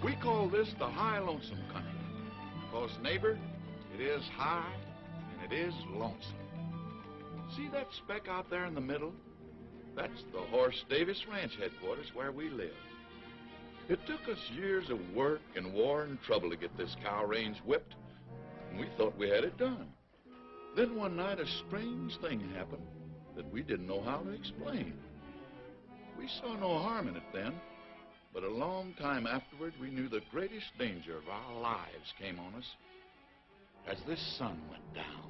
We call this the high lonesome country. Because, neighbor, it is high and it is lonesome. See that speck out there in the middle? That's the Horse Davis Ranch headquarters where we live. It took us years of work and war and trouble to get this cow range whipped, and we thought we had it done. Then one night a strange thing happened that we didn't know how to explain. We saw no harm in it then, but a long time afterward we knew the greatest danger of our lives came on us as this sun went down.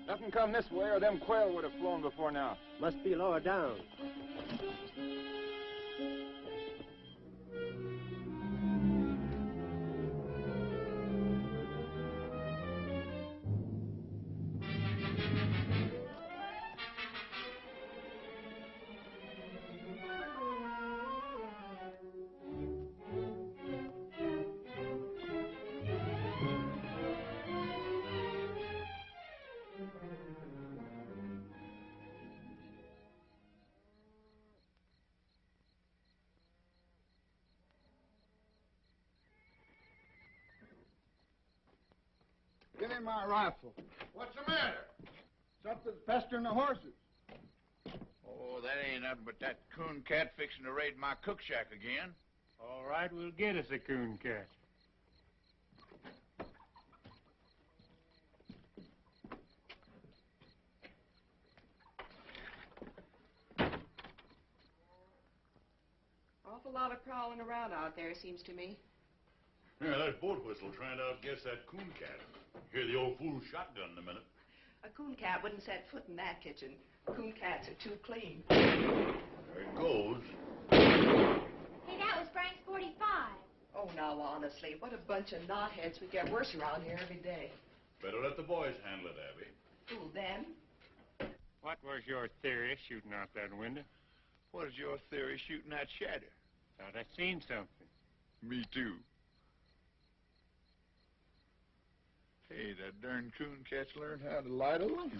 Nothing come this way or them quail would have flown before now. Must be lower down. Give me my rifle. What's the matter? Something's pestering the horses. Oh, that ain't nothing but that cooncat fixing to raid my cook shack again. All right, we'll get us a cooncat. Awful lot of prowling around out there, seems to me. Yeah, that Boatwhistle trying to outguess that cooncat. Hear the old fool shotgun in a minute. A cooncat wouldn't set foot in that kitchen. Cooncats are too clean. There it goes. Hey, that was Frank's 45. Oh, now, honestly, what a bunch of knotheads. We get worse around here every day. Better let the boys handle it, Abby. Who, them? What was your theory shooting out that window? What is your theory shooting that shadow? Thought I seen something. Me too. Hey, that darn cooncat's learned how to light a lamp.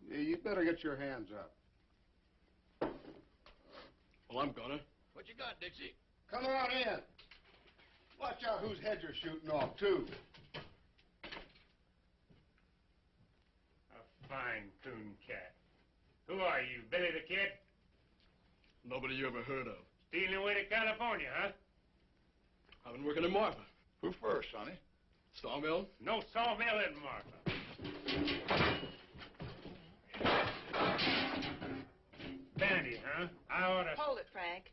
Yeah, you better get your hands up. Well, I'm gonna. What you got, Dixie? Come on in. Watch out whose heads you're shooting off, too. A fine cooncat. Who are you, Billy the Kid? Nobody you ever heard of. Stealing away to California, huh? I've been working in Marfa. Who first, sonny? Sawmill? No sawmill in Marfa. Bandit, huh? I ought to... Hold it, Frank.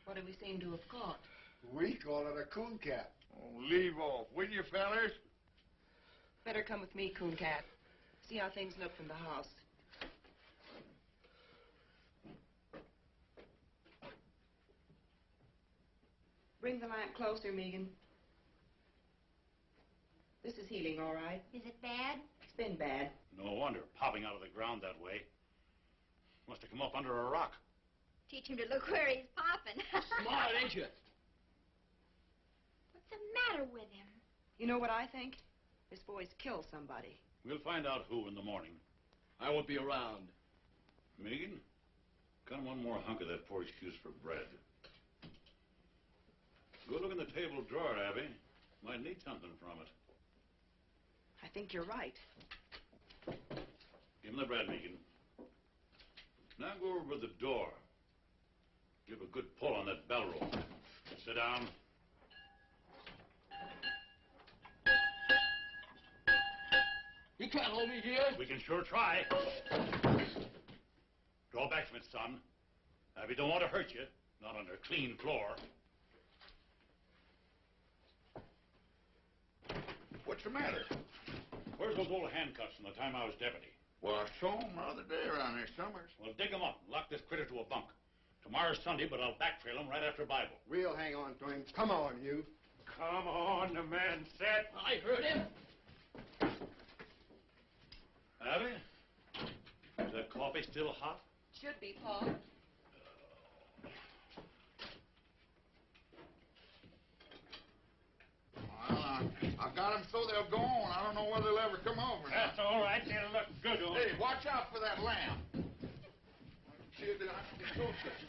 What do we seem to have caught? We call it a cooncat. Oh, leave off, will you, fellers? Better come with me, Cooncat. See how things look from the house. Bring the lamp closer, Megan. This is healing, all right. Is it bad? It's been bad. No wonder, popping out of the ground that way. Must have come up under a rock. Teach him to look where he's popping. Smart, ain't you? What's the matter with him? You know what I think? This boy's killed somebody. We'll find out who in the morning. I won't be around. Megan, got one more hunk of that poor excuse for bread. Go look in the table drawer, Abby. Might need something from it. I think you're right. Give him the bread, Megan. Now go over to the door. Give a good pull on that bell rope. Sit down. You can't hold me here. We can sure try. Draw back from it, son. We don't want to hurt you. Not on a clean floor. What's the matter? Where's those old handcuffs from the time I was deputy? Well, I saw them the other day around here somewhere. Well, dig them up and lock this critter to a bunk. Tomorrow's Sunday, but I'll backtrail him right after Bible. We'll hang on to him. Come on, you. Come on, the man said. I heard him. Abby? Is that coffee still hot? Should be, Paul. Well, I got them so they'll go on. I don't know whether they'll ever come over. That's all right. They'll look good on. Hey, watch out for that lamb.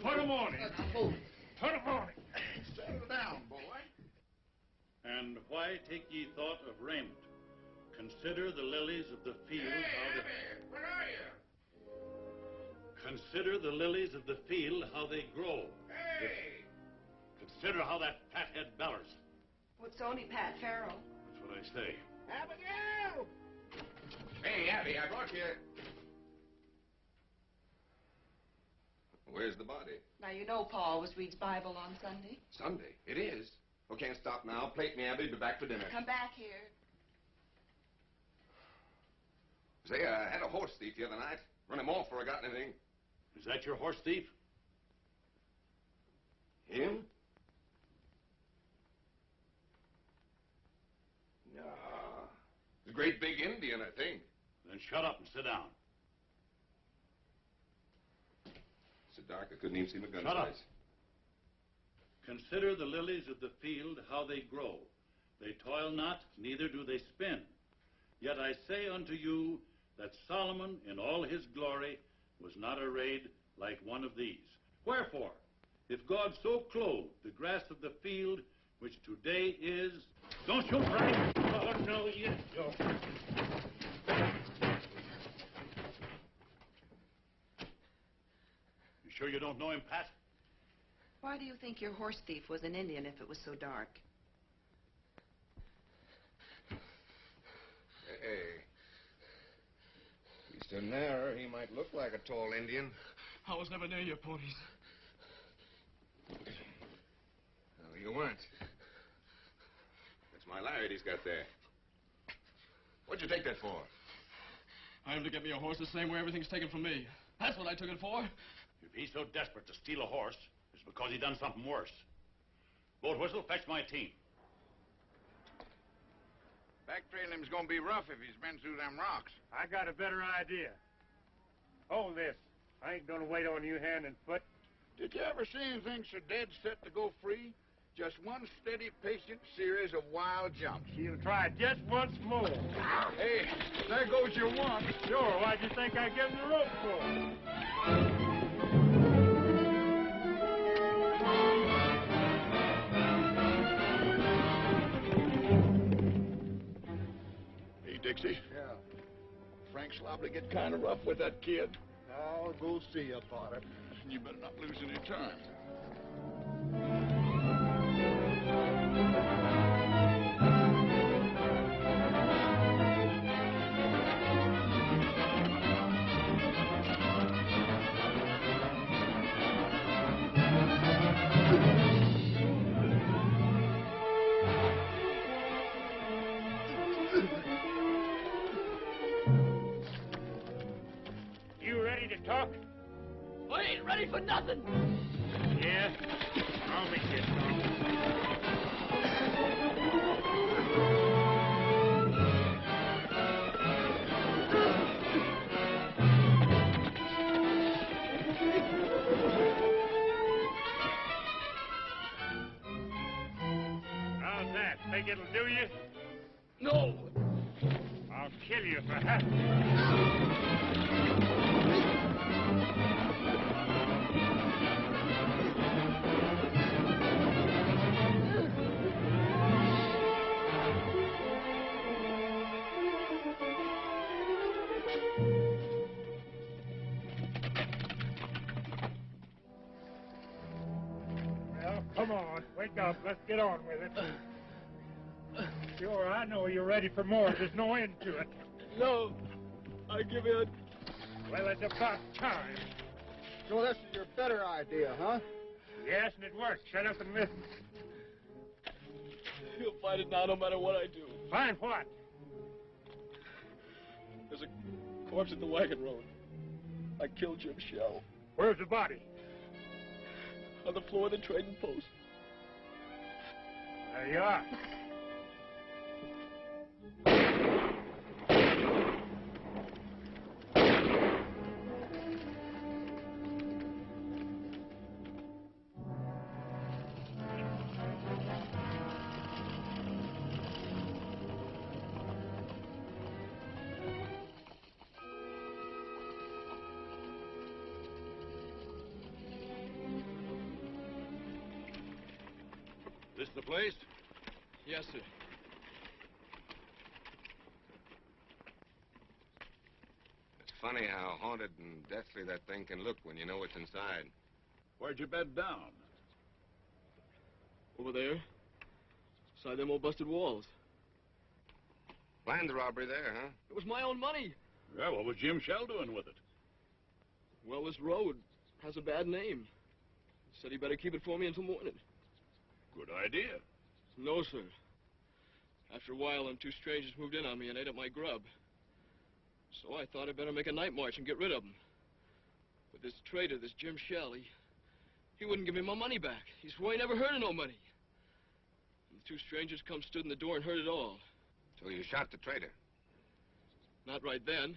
Put 'em on him. Put 'em on him. Settle down, boy. And why take ye thought of raiment? Consider the lilies of the field. Where are you? Consider the lilies of the field, how they grow. Hey! Consider how that fathead bellers. Well, it's only Pat Farrell. That's what I say. Abigail! Hey, Abby, I brought you. Where's the body? Now, you know Paul always reads Bible on Sunday. Sunday. It is. Oh, can't stop now. Plate me, Abby. Be back for dinner. Come back here. Say, I had a horse thief the other night. Run him off before I got anything. Is that your horse thief? Him? No. He's a great big Indian, I think. Then shut up and sit down. It's so dark I couldn't even see my gun Shut up. sights. Consider the lilies of the field, how they grow. They toil not, neither do they spin. Yet I say unto you that Solomon in all his glory was not arrayed like one of these. Wherefore, if God so clothed the grass of the field, which today is... Don't you cry! Oh, no, you don't. You sure you don't know him, Pat? Why do you think your horse thief was an Indian if it was so dark? Hey. He's so narrow, he might look like a tall Indian. I was never near your ponies. No, you weren't. That's my lariat he's got there. What'd you take that for? I am to get me a horse the same way everything's taken from me. That's what I took it for. If he's so desperate to steal a horse, it's because he done something worse. Boatwhistle, fetch my team. Backtrailing him's gonna be rough if he's been through them rocks. I got a better idea. Hold this. I ain't gonna wait on you hand and foot. Did you ever see anything so dead set to go free? Just one steady, patient series of wild jumps. She'll try just once more. Hey, there goes your one. Sure, why'd you think I give him the rope for? Hey, Dixie. Yeah. Frank's liable to get kind of rough with that kid. I'll go see about it. You better not lose any time. You ready to talk? I ain't ready for nothing. Yeah? I'll make you talk. How's that? Think it'll do you? No. I'll kill you for having Wake up. Let's get on with it. Sure, I know you're ready for more. There's no end to it. No, I give in. Well, it's about time. So this is your better idea, huh? Yes, and it worked. Shut up and listen. He'll find it now no matter what I do. Find what? There's a corpse at the wagon road. I killed Jim Shell. Where's the body? On the floor of the trading post. There you are. This the place? Yes, sir. It's funny how haunted and deathly that thing can look when you know what's inside. Where'd you bed down? Over there. Beside them old busted walls. Planned the robbery there, huh? It was my own money. Yeah, what was Jim Shell doing with it? Well, this road has a bad name. Said he better keep it for me until morning. Good idea. No, sir. After a while, them two strangers moved in on me and ate up my grub. So I thought I'd better make a night march and get rid of them. But this traitor, this Jim Shell, he wouldn't give me my money back. He swore he never heard of no money. And the two strangers come stood in the door and heard it all. So you shot the traitor? Not right then.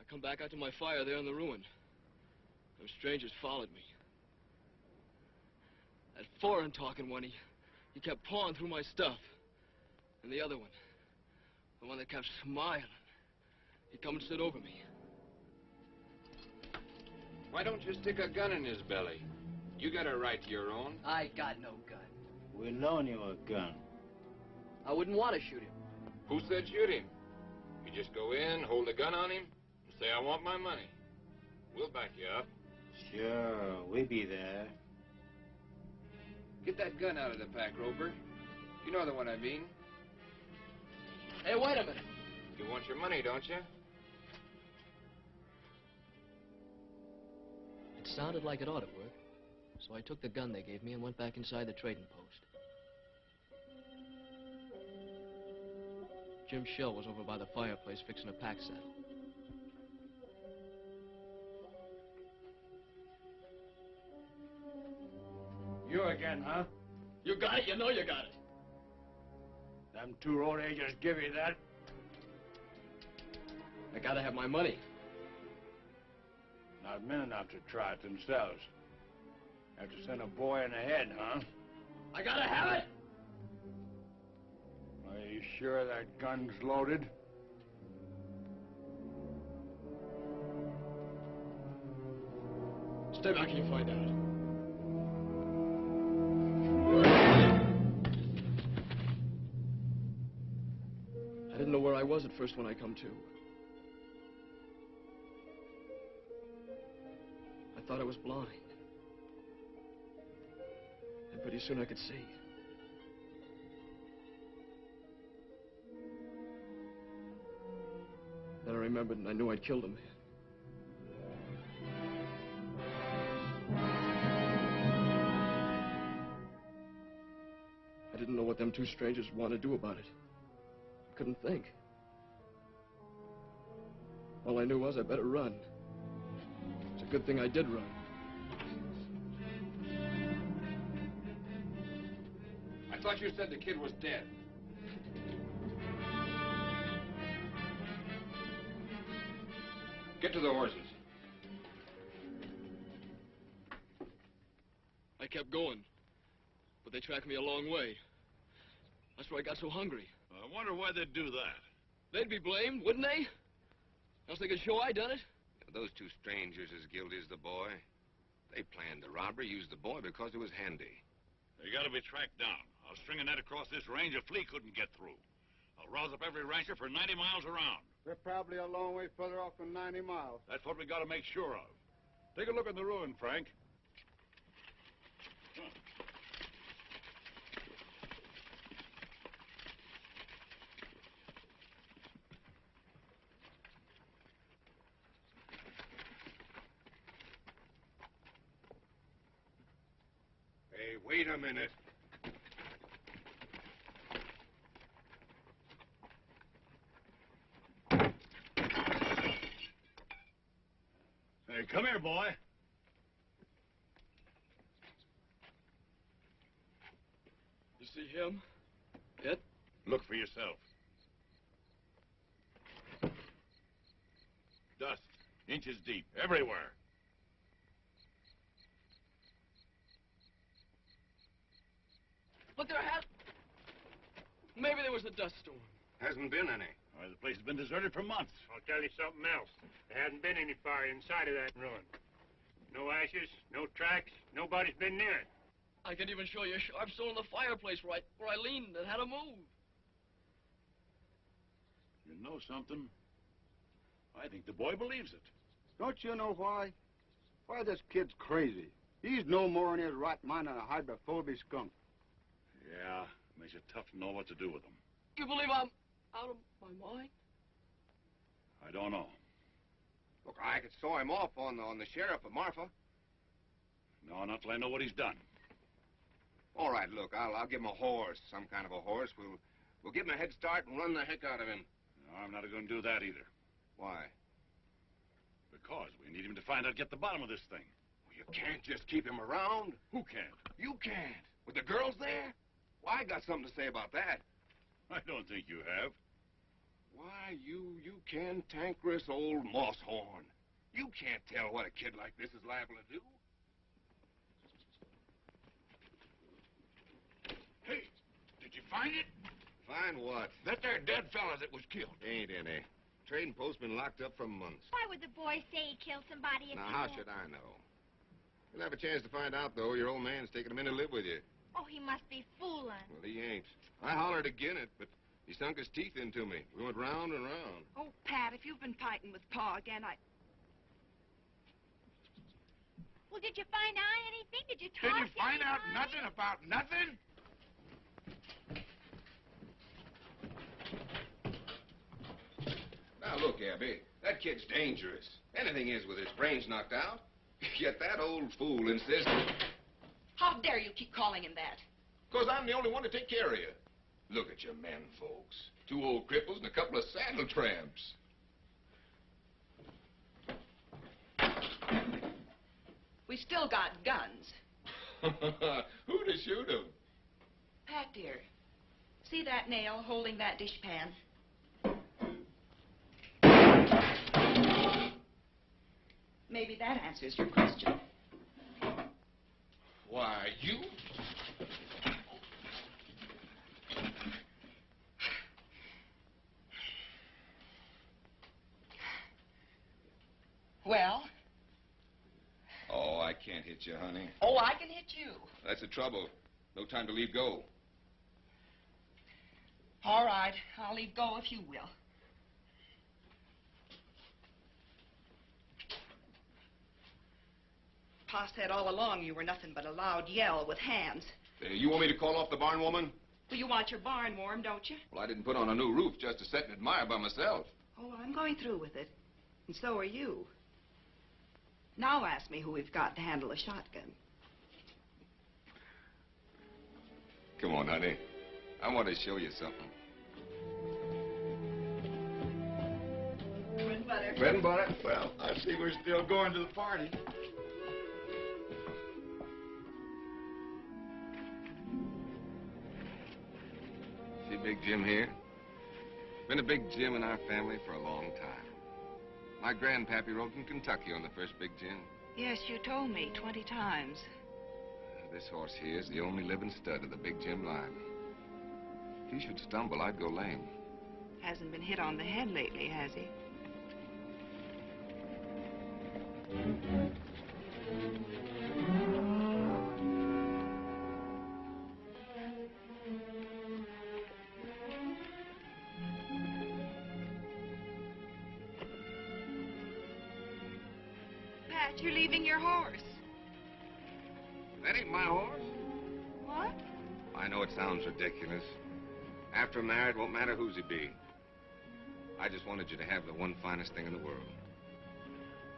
I come back out to my fire there in the ruin. Those strangers followed me. That foreign-talking one, he kept pawing through my stuff. And the other one, the one that kept smiling, he come and stood over me. Why don't you stick a gun in his belly? You got a right to your own. I got no gun. We loan you a gun. I wouldn't want to shoot him. Who said shoot him? You just go in, hold a gun on him, and say, I want my money. We'll back you up. Sure, we be there. Get that gun out of the pack, Roper. You know the one I mean. Hey, wait a minute. You want your money, don't you? It sounded like it ought to work. So I took the gun they gave me and went back inside the trading post. Jim Shell was over by the fireplace fixing a pack saddle. You again, huh? You got it, you know you got it. Them two road agents give you that? I gotta have my money. Not men enough to try it themselves. Have to send a boy in the head, huh? I gotta have it! Are you sure that gun's loaded? Stay back and you find out. I didn't know where I was at first when I come to. I thought I was blind. And pretty soon I could see. Then I remembered and I knew I'd killed him. I didn't know what them two strangers wanted to do about it. I couldn't think. All I knew was I better run. It's a good thing I did run. I thought you said the kid was dead. Get to the horses. I kept going, but they tracked me a long way. That's where I got so hungry. I wonder why they'd do that. They'd be blamed, wouldn't they? Else they could show I done it. Those two strangers as guilty as the boy. They planned the robbery, used the boy because it was handy. They gotta be tracked down. I'll string a net across this range a flea couldn't get through. I'll rouse up every rancher for 90 miles around. We're probably a long way further off than 90 miles. That's what we gotta make sure of. Take a look in the ruin, Frank. Wait a minute. Hey, come here, boy. You see him? It? Look for yourself. Dust, inches deep, everywhere. But there has... Maybe there was a dust storm. Hasn't been any. Why, the place has been deserted for months. I'll tell you something else. There hasn't been any fire inside of that ruin. No ashes, no tracks, nobody's been near it. I can even show you a sharp stone in the fireplace where I leaned and had to move. You know something? I think the boy believes it. Don't you know why? Why, this kid's crazy. He's no more in his right mind than a hydrophobic skunk. Yeah, makes it tough to know what to do with him. You believe I'm out of my mind? I don't know. Look, I could saw him off on the sheriff of Marfa. No, not till I know what he's done. All right, look, I'll give him a horse, some kind of a horse. We'll give him a head start and run the heck out of him. No, I'm not going to do that either. Why? Because we need him to find out, get the bottom of this thing. Well, you can't just keep him around. Who can't? You can't. With the girls there? Well, I got something to say about that. I don't think you have. Why, you cantankerous old moss-horn. You can't tell what a kid like this is liable to do. Hey, did you find it? Find what? That there dead fella that was killed. Ain't any. Trading post been locked up for months. Why would the boy say he killed somebody if Now, he how did? should I know? You'll have a chance to find out, though. Your old man's taking him in to live with you. Oh, he must be fooling. Well, he ain't. I hollered again it, but he sunk his teeth into me. We went round and round. Oh, Pat, if you've been fighting with Pa again, Well, did you find out anything? Did you Did talk you to find out anybody? nothing about nothing? Now, look, Abby, that kid's dangerous. Anything is with his brains knocked out. Yet that old fool insists... how dare you keep calling him that? Because I'm the only one to take care of you. Look at your men, folks. 2 old cripples and a couple of saddle tramps. We still got guns. Who to shoot 'em? Pat, dear, see that nail holding that dishpan? Maybe that answers your question. Why, you... Well? Oh, I can't hit you, honey. Oh, I can hit you. That's the trouble. No time to leave go. All right, I'll leave go if you will. Pa said all along you were nothing but a loud yell with hands. You want me to call off the barn woman? Well, you want your barn warm, don't you? Well, I didn't put on a new roof just to sit and admire by myself. Oh, well, I'm going through with it. And so are you. Now ask me who we've got to handle a shotgun. Come on, honey. I want to show you something. Bread and butter. Bread and butter? Well, I see we're still going to the party. See Big Jim here? Been a big Jim in our family for a long time. My grandpappy rode from Kentucky on the first Big Jim. Yes, you told me 20 times. This horse here is the only living stud of the Big Jim line. If he should stumble, I'd go lame. Hasn't been hit on the head lately, has he? Pat, you're leaving your horse. That ain't my horse. What? I know it sounds ridiculous. After I'm married, it won't matter whose he be. I just wanted you to have the one finest thing in the world.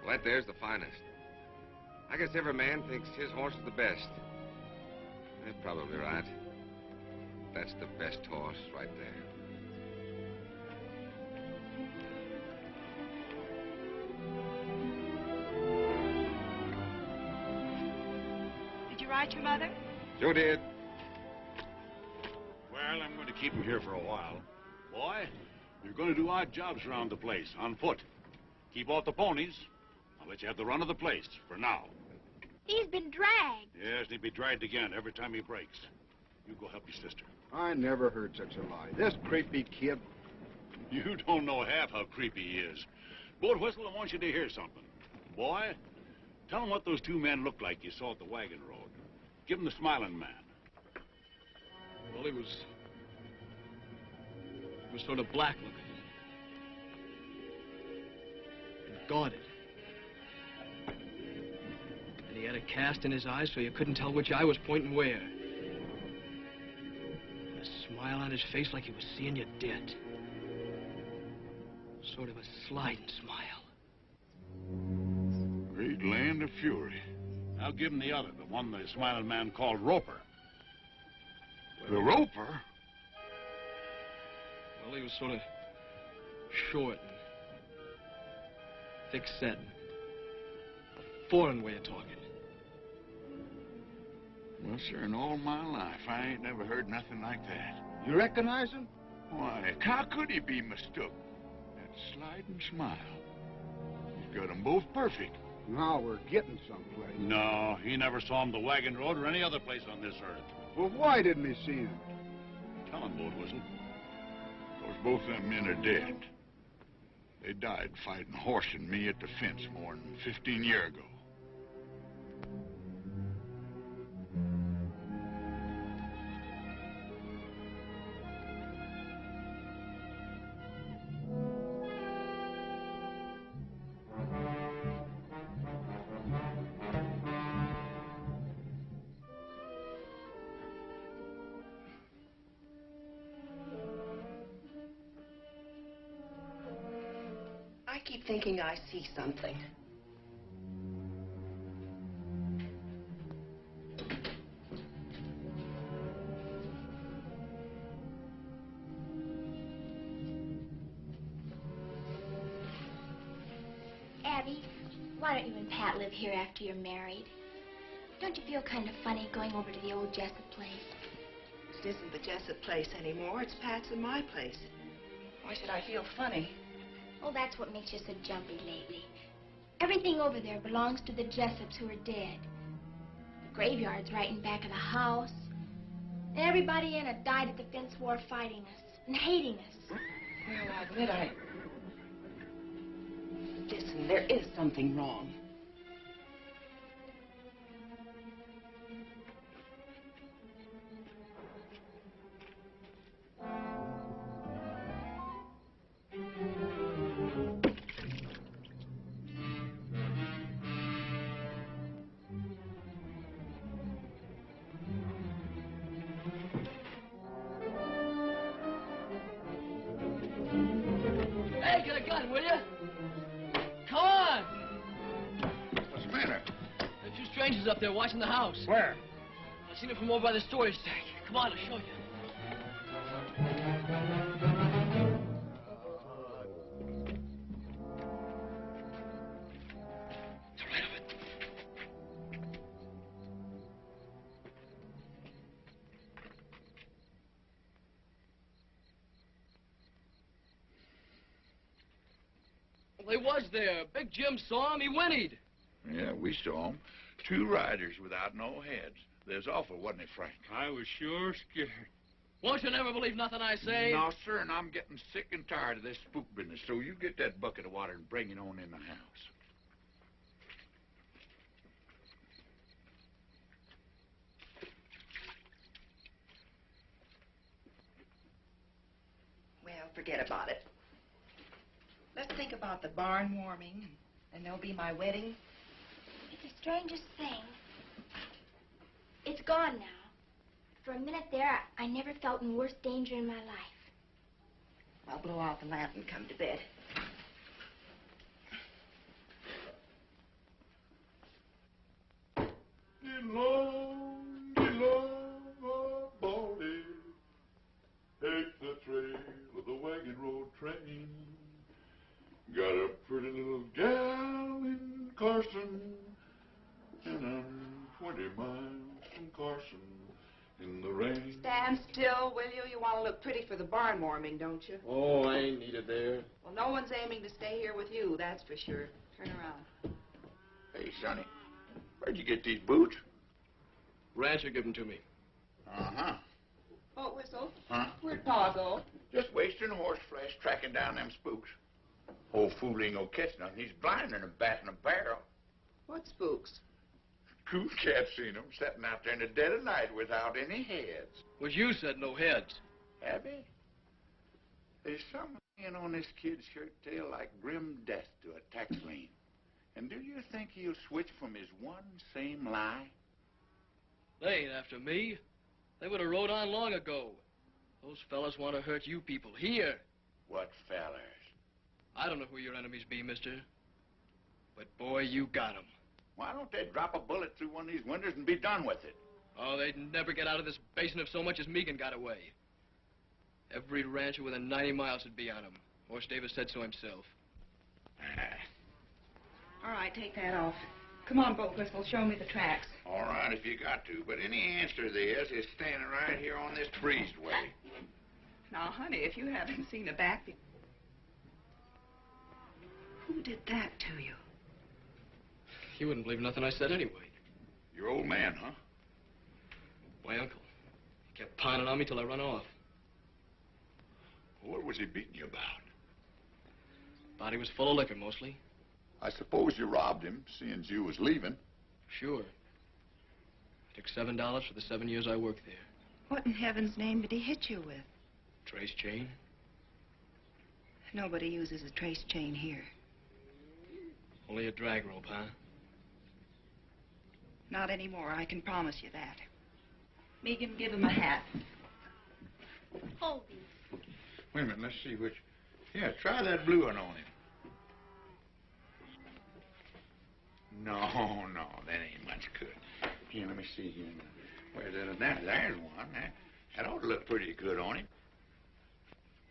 Well, that there's the finest. I guess every man thinks his horse is the best. That's probably right. That's the best horse right there. Did you write your mother? Sure did. Well, I'm going to keep him here for a while. Boy, you're going to do odd jobs around the place, on foot. Keep off the ponies. I'll let you have the run of the place, for now. He's been dragged. Yes, and he'll be dragged again every time he breaks. You go help your sister. I never heard such a lie. This creepy kid. You don't know half how creepy he is. Boatwhistle, I want you to hear something. Boy, tell him what those two men looked like you saw at the wagon road. Give him the smiling man. Well, he was sort of black looking. And guarded. And he had a cast in his eyes so you couldn't tell which eye was pointing where. And a smile on his face like he was seeing you dead. Sort of a sliding smile. Great land of fury. I'll give him the other, the one the smiling man called Roper. The Roper? Well, he was sort of short and thick-set. A foreign way of talking. Well, sir, in all my life, I ain't never heard nothing like that. You recognize him? Why, how could he be mistook? That sliding smile. He's got 'em both perfect. Now we're getting someplace. No, he never saw him the wagon road or any other place on this earth. Well, why didn't he see him? Tell him, Boatwhistle. Because both them men are dead. They died fighting Horse and me at the fence more than 15 years ago. I keep thinking I see something. Abby, why don't you and Pat live here after you're married? Don't you feel kind of funny going over to the old Jessup place? It isn't the Jessup place anymore. It's Pat's and my place. Why should I feel funny? Oh, that's what makes you so jumpy lately. Everything over there belongs to the Jessups who are dead. The graveyard's right in back of the house. And everybody in it died at the fence war fighting us and hating us. Well, I admit Listen, there is something wrong. Hey, get a gun, will you? Come on! What's the matter? There are two strangers up there watching the house. Where? I seen them from over by the storage tank. Come on, I'll show you. It's right of it. Well, he was there. Big Jim saw him. He whinnied. Yeah, we saw 'em. Two riders without no heads. There's awful, wasn't it, Frank? I was sure scared. Won't you never believe nothing I say? No, sir, and I'm getting sick and tired of this spook business, so you get that bucket of water and bring it on in the house. Well, forget about it. Let's think about the barn warming, and there'll be my wedding. It's the strangest thing. It's gone now. For a minute there, I never felt in worse danger in my life. I'll blow out the lamp and come to bed. Elom, Elom, Carson, and I'm 20 miles from Carson in the rain. Stand still, will you? You want to look pretty for the barn warming, don't you? Oh, I ain't needed there. Well, no one's aiming to stay here with you, that's for sure. Turn around. Hey, Sonny, where'd you get these boots? Rancher gave them to me. Uh-huh. Boatwhistle? Huh? Where'd Pa go? Just wasting horse flesh tracking down them spooks. Old fool ain't gonna catch nothing. He's blind and a bat in a barrel. What spooks? Cooncat seen them sitting out there in the dead of night without any heads. Was you said no heads? Have he? There's something on this kid's shirt tail like grim death to a tax lien. And do you think he'll switch from his one same lie? They ain't after me. They would have rode on long ago. Those fellas want to hurt you people here. What fellers? I don't know who your enemies be, mister. But, boy, you got 'em. Why don't they drop a bullet through one of these windows and be done with it? Oh, they'd never get out of this basin if so much as Megan got away. Every rancher within 90 miles would be on 'em. Horse Davis said so himself. All right, take that off. Come on, Boatwhistle, show me the tracks. All right, if you got to, but any answer there is standing right here on this breezeway. Now, honey, if you haven't seen a back... Who did that to you? You wouldn't believe nothing I said anyway. Your old man, huh? My uncle. He kept pining on me till I run off. What was he beating you about? Body was full of liquor, mostly. I suppose you robbed him, seeing you was leaving. Sure. I took $7 for the 7 years I worked there. What in heaven's name did he hit you with? Trace chain. Nobody uses a trace chain here. Only a drag rope, huh? Not anymore, I can promise you that. Megan, give him a hat. Hold these. Wait a minute, let's see which... Yeah, try that blue one on him. No, that ain't much good. Here, let me see here. Where's that? There's one. That ought to look pretty good on him.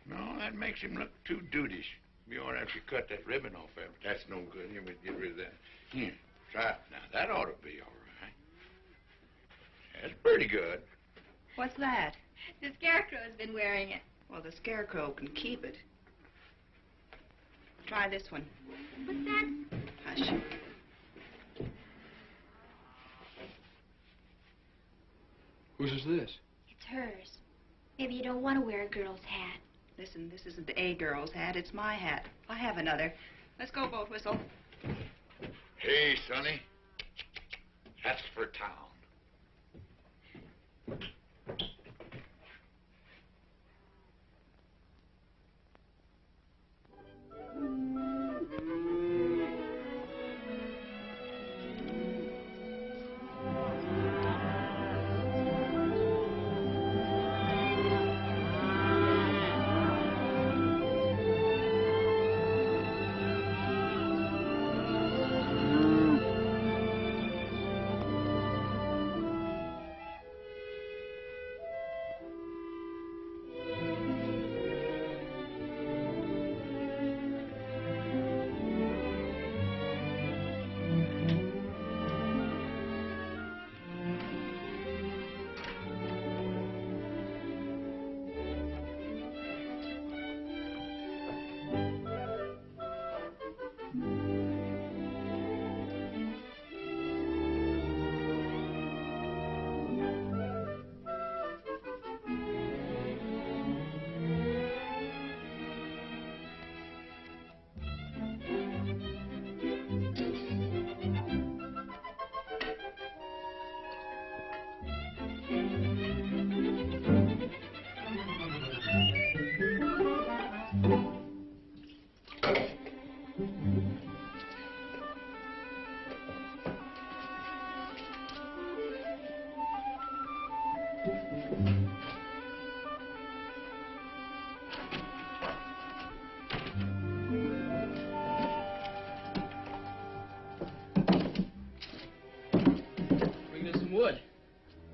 No, that makes him look too dudeish. You ought to have to cut that ribbon off there, but that's no good. Here, we get rid of that. Here, try it. Now, that ought to be all right. That's pretty good. What's that? The Scarecrow's been wearing it. Well, the Scarecrow can keep it. Try this one. What's that? Hush. Whose is this? It's hers. Maybe you don't want to wear a girl's hat. Listen, this isn't a girl's hat. It's my hat. I have another. Let's go, Boatwhistle. Hey, Sonny. That's for town.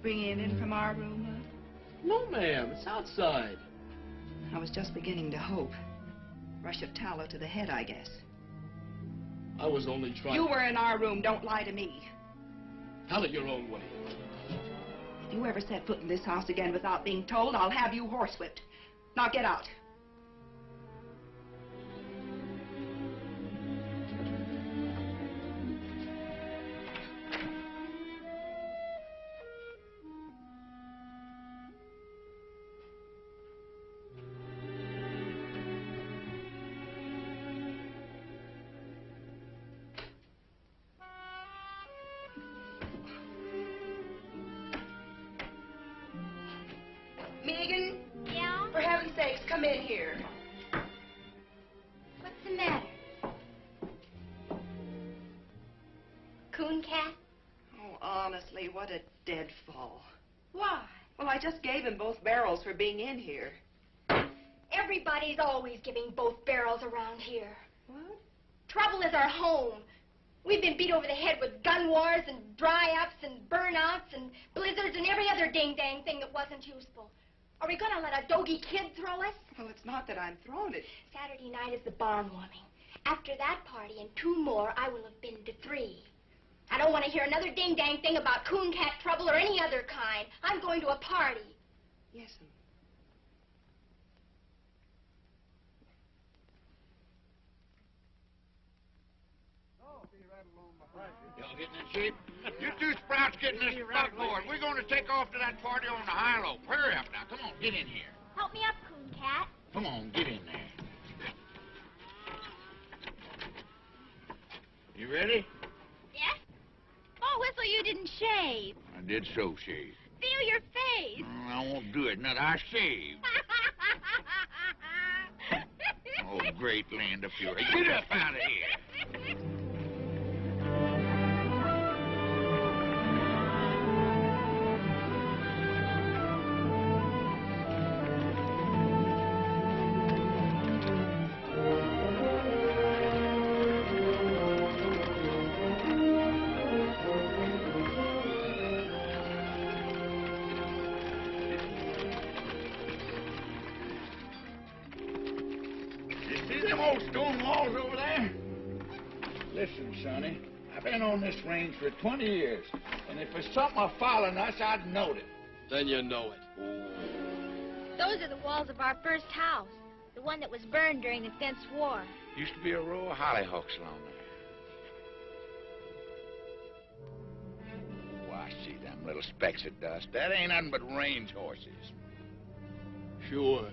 Bringing it in from our room, No, ma'am. It's outside. I was just beginning to hope. Rush of tallow to the head, I guess. I was only trying... You were in our room. Don't lie to me. Tell it your own way. If you ever set foot in this house again without being told, I'll have you horsewhipped. Now get out. Megan? Yeah? For heaven's sakes, come in here. What's the matter? Cooncat? Oh, honestly, what a deadfall. Why? Well, I just gave him both barrels for being in here. Everybody's always giving both barrels around here. What? Trouble is our home. We've been beat over the head with gun wars and dry-ups and burnouts and blizzards and every other ding-dang thing that wasn't useful. Are we going to let a doggy kid throw us? Well, it's not that I'm throwing it. Saturday night is the barn warming. After that party and 2 more, I will have been to 3. I don't want to hear another ding-dang thing about cooncat trouble or any other kind. I'm going to a party. Yes'm. Y'all getting in shape? You two sprouts get in this buckboard. We're going to take off to that party on the high lope. Hurry up now. Come on, get in here. Help me up, Cooncat. Come on, get in there. You ready? Yes? Boatwhistle, you didn't shave. I did so shave. Feel your face. I won't do it. Not I shaved. Oh, great land of fury. Get up out of here. Listen, Sonny, I've been on this range for 20 years, and if there's something following us, I'd know it. Then you know it. Those are the walls of our first house, the one that was burned during the Fence War. Used to be a row of hollyhocks along there. Why, see them little specks of dust. That ain't nothing but range horses. Sure.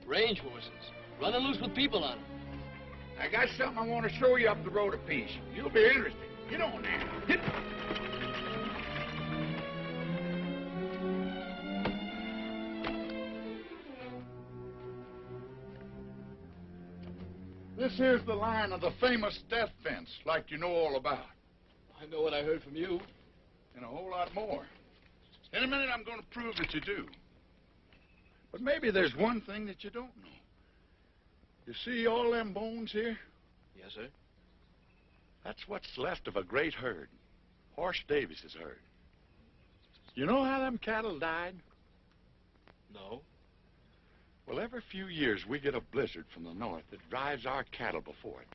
Range horses. Running loose with people on them. I got something I want to show you up the road a piece. You'll be interested. Get on there. Get. This here's the line of the famous death fence, like you know all about. I know what I heard from you. And a whole lot more. In a minute, I'm going to prove that you do. But maybe there's one thing that you don't know. You see all them bones here? Yes, sir. That's what's left of a great herd. Horse Davis's herd. You know how them cattle died? No. Well, every few years we get a blizzard from the north that drives our cattle before it.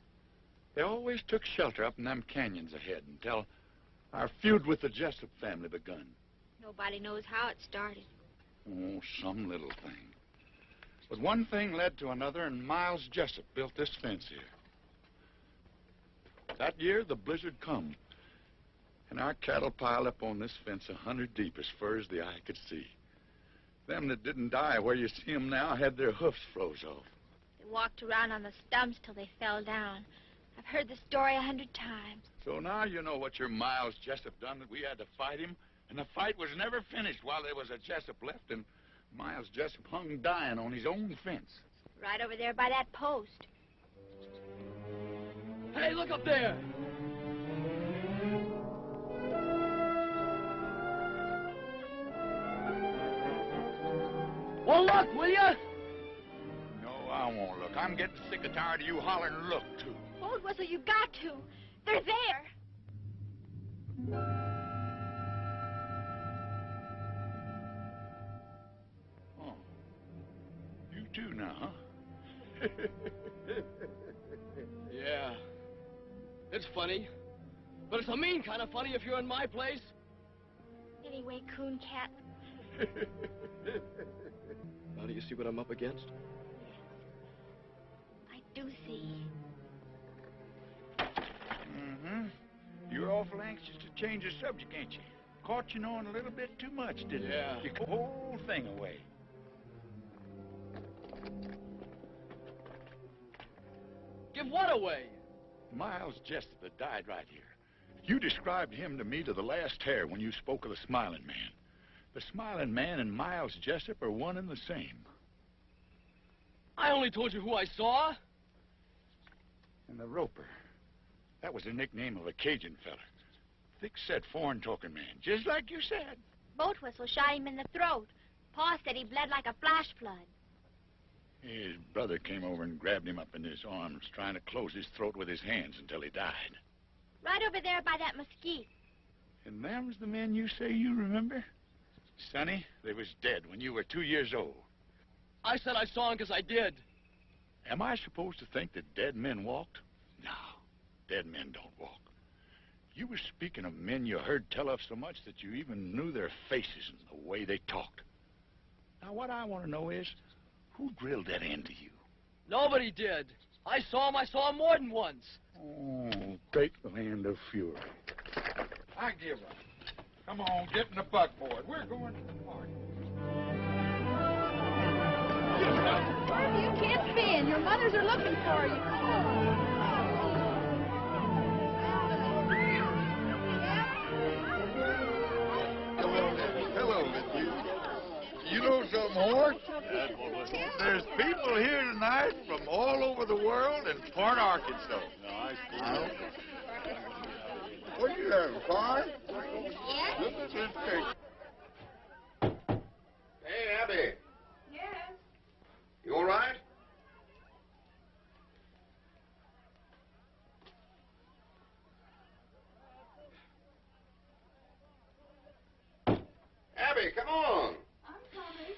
They always took shelter up in them canyons ahead until our feud with the Jessup family begun. Nobody knows how it started. Oh, some little thing. But one thing led to another, and Miles Jessup built this fence here. That year, the blizzard come, and our cattle piled up on this fence 100 deep as far as the eye could see. Them that didn't die where you see them now had their hoofs froze off. They walked around on the stumps till they fell down. I've heard the story 100 times. So now you know what your Miles Jessup done, that we had to fight him, and the fight was never finished while there was a Jessup left, and Miles Jessup hung dying on his own fence. Right over there by that post. Hey, look up there! Well, look, will ya? No, I won't look. I'm getting sick and tired of you hollering look, too. Boatwhistle, you got to. They're there. Oh. You too now, huh? Yeah. It's funny. But it's a mean kind of funny if you're in my place. Anyway, Cooncat. Now do you see what I'm up against? I do see. Mm-hmm. You're awful anxious to change the subject, ain't you? Caught you knowing a little bit too much, didn't you? Yeah. You put the whole thing away. Give what away? Miles Jessup that died right here. You described him to me to the last hair when you spoke of the Smiling Man. The Smiling Man and Miles Jessup are one and the same. I only told you who I saw. And the Roper. That was the nickname of a Cajun fella. Thick-set, foreign-talking man, just like you said. Boatwhistle shot him in the throat. Pa said he bled like a flash flood. His brother came over and grabbed him up in his arms, trying to close his throat with his hands until he died. Right over there by that mesquite. And them's the men you say you remember? Sonny, they was dead when you were 2 years old. I said I saw him because I did. Am I supposed to think that dead men walked? No, dead men don't walk. You were speaking of men you heard tell of so much that you even knew their faces and the way they talked. Now, what I want to know is, who drilled that into you? Nobody did. I saw him more than once. Oh, take the hand of fury. I give up. Come on, get in the buckboard. We're going to the party. You can't spin. Your mothers are looking for you. Come on. Hello, Miss. You know something, Horse? There's people here tonight from all over the world and part Arkansas. What are you having, fun? Look at this cake. Hey, Abby. Yes. You all right? Abby, come on. I'm coming.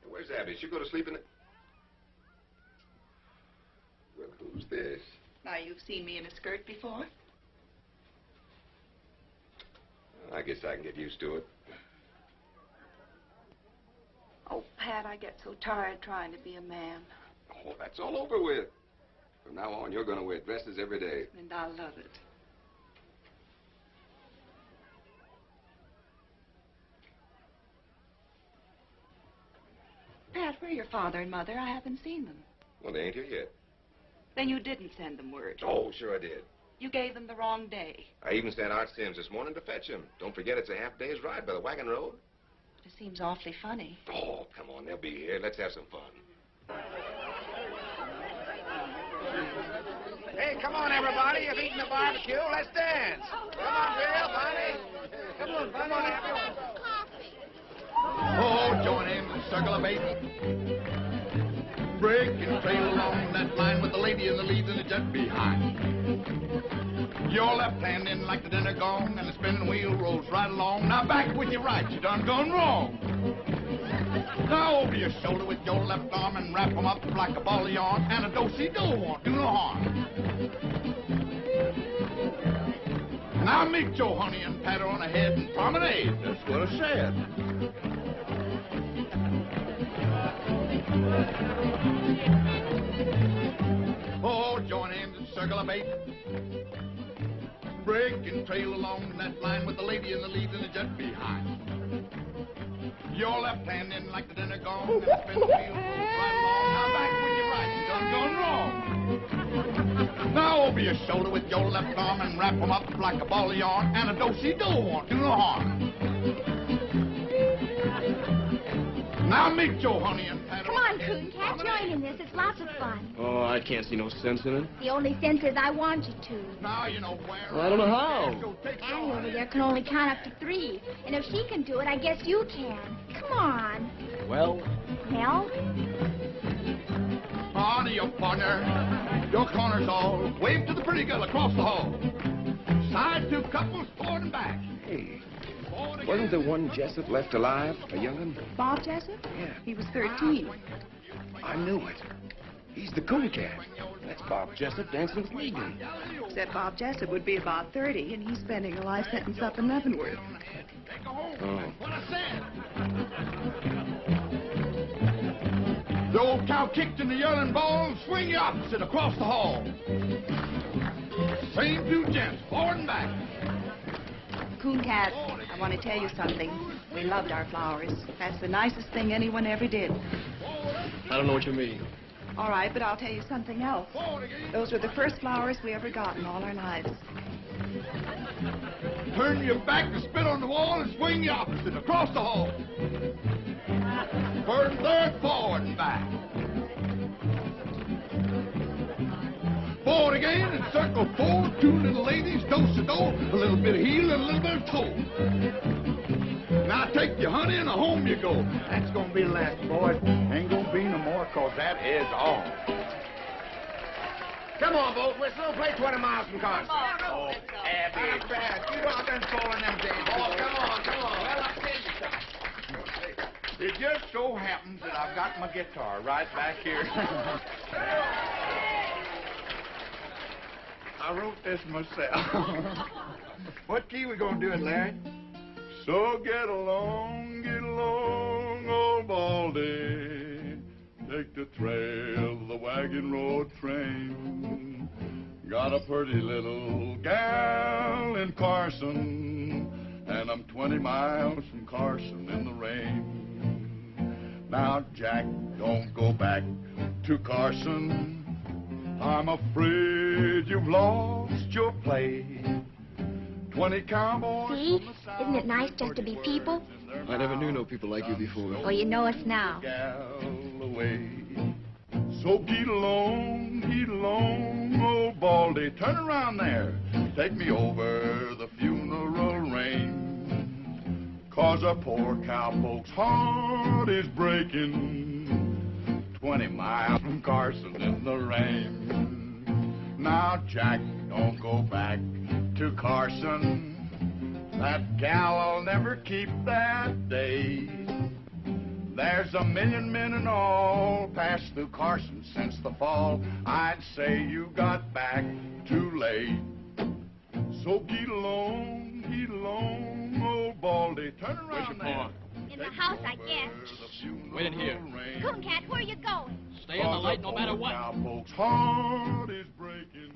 Where's Abby? She'll go to sleep in the... Well, who's this? Now, you've seen me in a skirt before? I guess I can get used to it. Oh, Pat, I get so tired trying to be a man. Oh, that's all over with. From now on, you're going to wear dresses every day. And I love it. Pat, where are your father and mother? I haven't seen them. Well, they ain't here yet. Then you didn't send them word. Oh, sure I did. You gave them the wrong day. I even sent Art Sims this morning to fetch him. Don't forget it's a half day's ride by the wagon road. It seems awfully funny. Oh, come on, they'll be here. Let's have some fun. Hey, come on, everybody. You've eaten the barbecue. Let's dance. Come on, Bill, Bonnie. Come on, come on, everyone. Oh, join in the circle of eight. Break and trail along that line with the lady in the lead and the jet behind. Your left hand in like the dinner gong, and the spinning wheel rolls right along. Now back with your right, you done gone wrong. Now over your shoulder with your left arm and wrap 'em up like a ball of yarn, and a do-si-do won't do no harm. Now meet your honey and pat her on the head and promenade. That's what I said. Oh, join in the circle of eight. Break and trail along that line with the lady in the lead and the jet behind. Your left hand in like the dinner gong, and the spin the wheel rolls right along. Now back with your right, you done gone wrong. Now over your shoulder with your left arm and wrap 'em up like a ball of yarn, and a do-si-do won't do no harm. Now meet your honey and pat her. Come on, Cooncat, join in this. It's lots of fun. Oh, I can't see no sense in it. The only sense is I want you to. Now you know where. Well, I don't know how. Go take your Annie over honey. there can only count up to 3. And if she can do it, I guess you can. Come on. Well, Mel? On to your partner. Your corner's all. Wave to the pretty girl across the hall. Side 2 couples forward and back. Hey, wasn't the one Jessup left alive, a young'un? Bob Jessup? Yeah. He was 13. I knew it. He's the Cooncat. That's Bob Jessup dancing with Regan. Except Bob Jessup would be about 30, and he's spending a life sentence up in Leavenworth. Oh. The old cow kicked in the yelling ball and swing you opposite across the hall. Same two gents, forward and back. Cooncat, I want to tell you something. We loved our flowers. That's the nicest thing anyone ever did. I don't know what you mean. All right, but I'll tell you something else. Those were the first flowers we ever got in all our lives. Turn your back to spit on the wall and swing you opposite across the hall. First, third, forward and back. Forward again and circle four, two little ladies, do-si-do, a little bit of heel and a little bit of toe. Now take your honey and home you go. That's gonna be the last, boys. Ain't gonna be no more, 'cause that is all. Come on, Boatwhistle. Play 20 miles from Carson. Oh, Abby. Not bad. You know I've been calling them days. Oh, come on. Well, I'll tell you something. It just so happens that I've got my guitar right back here. I wrote this myself. What key we gonna do it, Larry? So get along, old Baldy. Take the trail, the wagon road train. Got a pretty little gal in Carson, and I'm 20 miles from Carson in the rain. Now, Jack, don't go back to Carson. I'm afraid you've lost your place. 20 cowboys. See? Isn't it nice just to be people? I never knew no people like you before. Well, you know us now. So get along, old Baldy. Turn around there. Take me over the funeral rain. 'Cause a poor cowpoke's heart is breaking. 20 miles from Carson in the rain. Now, Jack, don't go back to Carson. That gal'll never keep that day. There's a million men and all passed through Carson since the fall. I'd say you got back too late. So get along, old Baldy. Turn around there. In the house, I guess. Wait in here. Cooncat, where are you going? Stay in the light no matter what. Cowpoke's heart is breaking.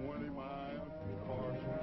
20 miles from Carson.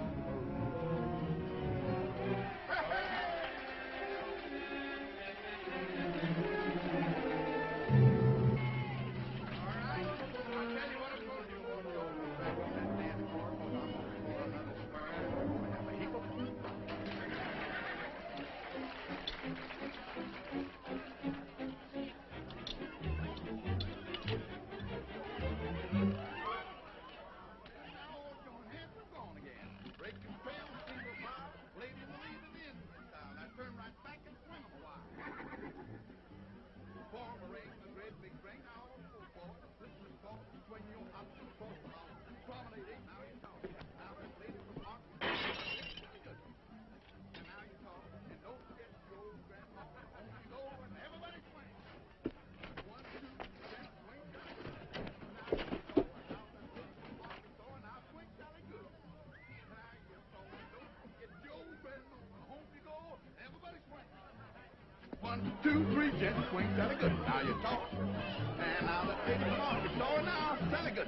One, two, three, gents, swing, jolly good. Now you talk. And now let's take it along. It's all now, jolly good.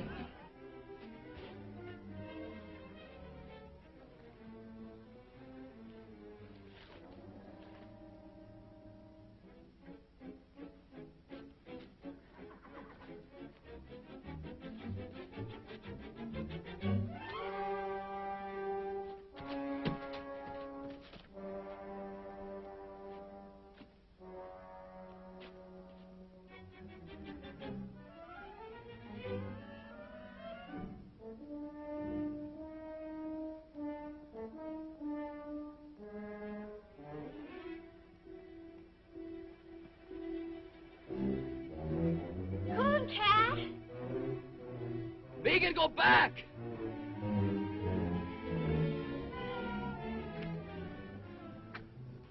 Megan, go back!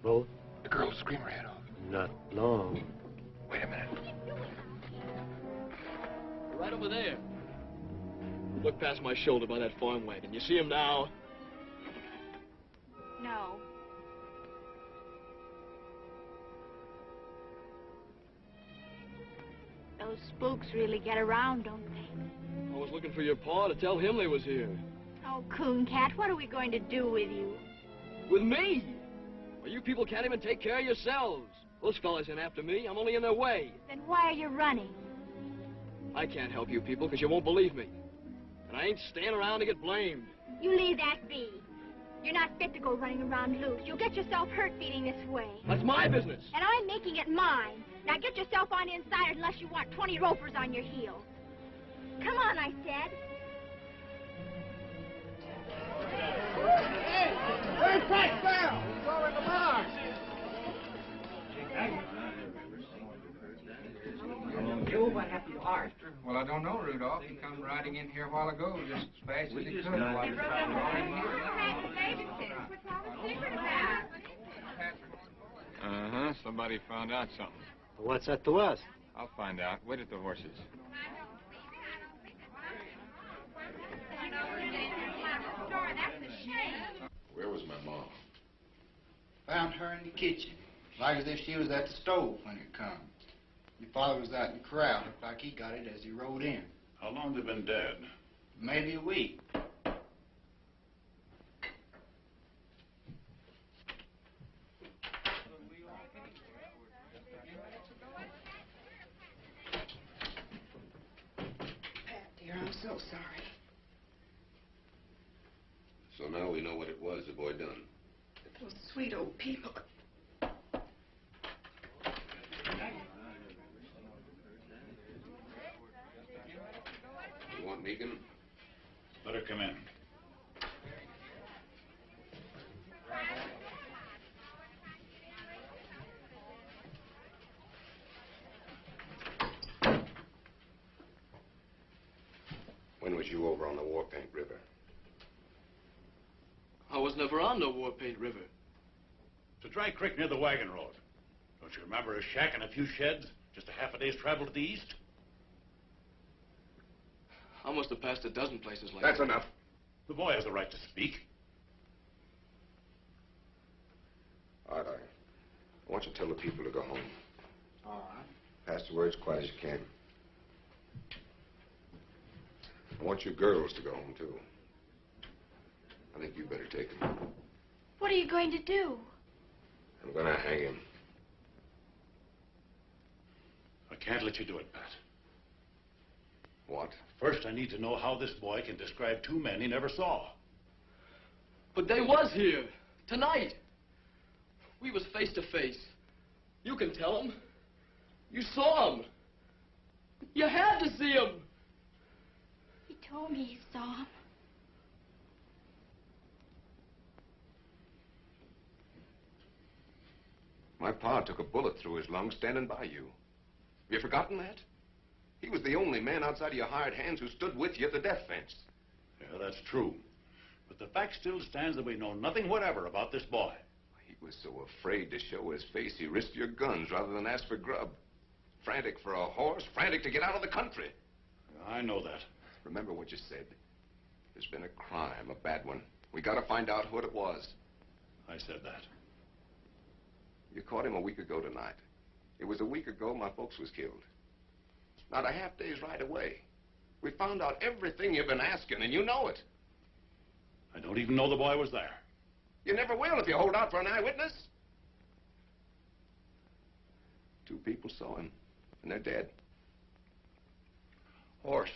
Both? The girl screamed her head off. Not long. Wait a minute. Look past my shoulder by that farm wagon. You see him now? No. Those spooks really get around, don't they? I was looking for your pa to tell him they was here. Oh, Cooncat, what are we going to do with you? With me? Well, you people can't even take care of yourselves. Those fellas ain't after me. I'm only in their way. Then why are you running? I can't help you people because you won't believe me. And I ain't staying around to get blamed. You leave that be. You're not fit to go running around loose. You'll get yourself hurt feeding this way. That's my business. And I'm making it mine. Now get yourself on inside unless you want 20 ropers on your heels. Come on, I said. Hey! Where's Frank Farrell? He's over in the barn. What happened to Art? Well, I don't know, Rudolph. He come riding in here a while ago, just as fast as he could. Uh-huh. Somebody found out something. What's that to us? I'll find out. Wait at the horses. Where was my mom? Found her in the kitchen. Like as if she was at the stove when it come. Your father was out in the corral. Looked like he got it as he rode in. How long they been dead? Maybe a week. Pat, dear, I'm so sorry. So now we know what it was the boy done. Those sweet old people. You want Megan? Let her come in. When was you over on the War Paint River? I was never on the War Paint River. It's a dry creek near the wagon road. Don't you remember a shack and a few sheds? Just a half a day's travel to the east? I must have passed a dozen places like That's that. enough. The boy has the right to speak. Art, I want you to tell the people to go home. All right. Pass the word as quiet as you can. I want you girls to go home, too. I think you better take him. What are you going to do? I'm gonna hang him. I can't let you do it, Pat. What? First, I need to know how this boy can describe two men he never saw. But they was here. Tonight. We was face to face. You can tell them. You saw them. You had to see them. He told me he saw him. My pa took a bullet through his lung standing by you. Have you forgotten that? He was the only man outside of your hired hands who stood with you at the death fence. Yeah, that's true. But the fact still stands that we know nothing whatever about this boy. He was so afraid to show his face, he risked your guns rather than ask for grub. Frantic for a horse, frantic to get out of the country. I know that. Remember what you said. There's been a crime, a bad one. We gotta find out what it was. I said that. You caught him a week ago tonight. It was a week ago my folks was killed. Not a half day's ride away. We found out everything you've been asking, and you know it. I don't even know the boy was there. You never will if you hold out for an eyewitness. 2 people saw him, and they're dead. Horse.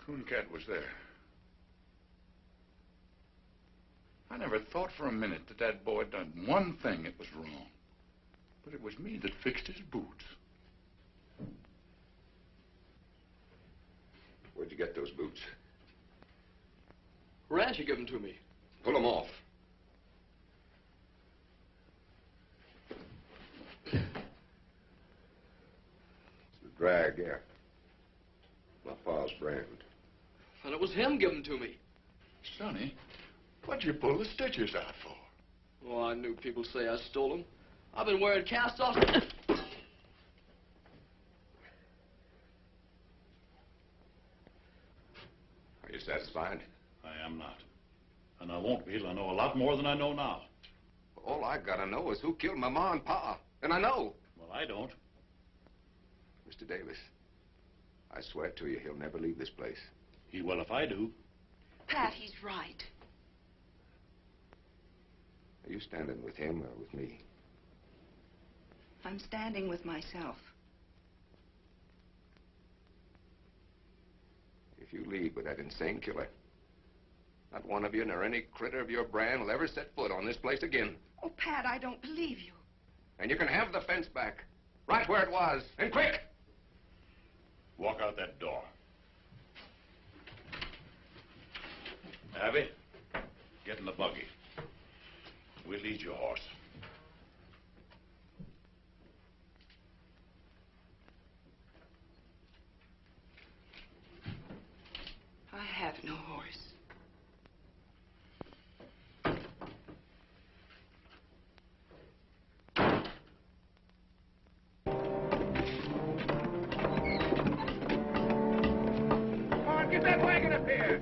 Cooncat was there. I never thought for a minute that that boy done one thing that was wrong. But it was me that fixed his boots. Where'd you get those boots? Rancher gave them to me. Pull them off. It's the drag, yeah. My pa's brand. And it was him giving them to me. Sonny, what'd you pull the stitches out for? Oh, I knew people'd say I stole them. I've been wearing cast-offs. You satisfied? I am not. And I won't be till I know a lot more than I know now. All I gotta know is who killed my ma and pa. And I know. Well, I don't. Mr. Davis, I swear to you, he'll never leave this place. He will if I do. Pat, he's right. Are you standing with him or with me? I'm standing with myself. If you leave with that insane killer, not one of you nor any critter of your brand will ever set foot on this place again. Oh, Pat, I don't believe you. And you can have the fence back, right where it was, and quick! Walk out that door. Abby, get in the buggy. We'll lead your horse. I have no horse. Come on, get that wagon up here.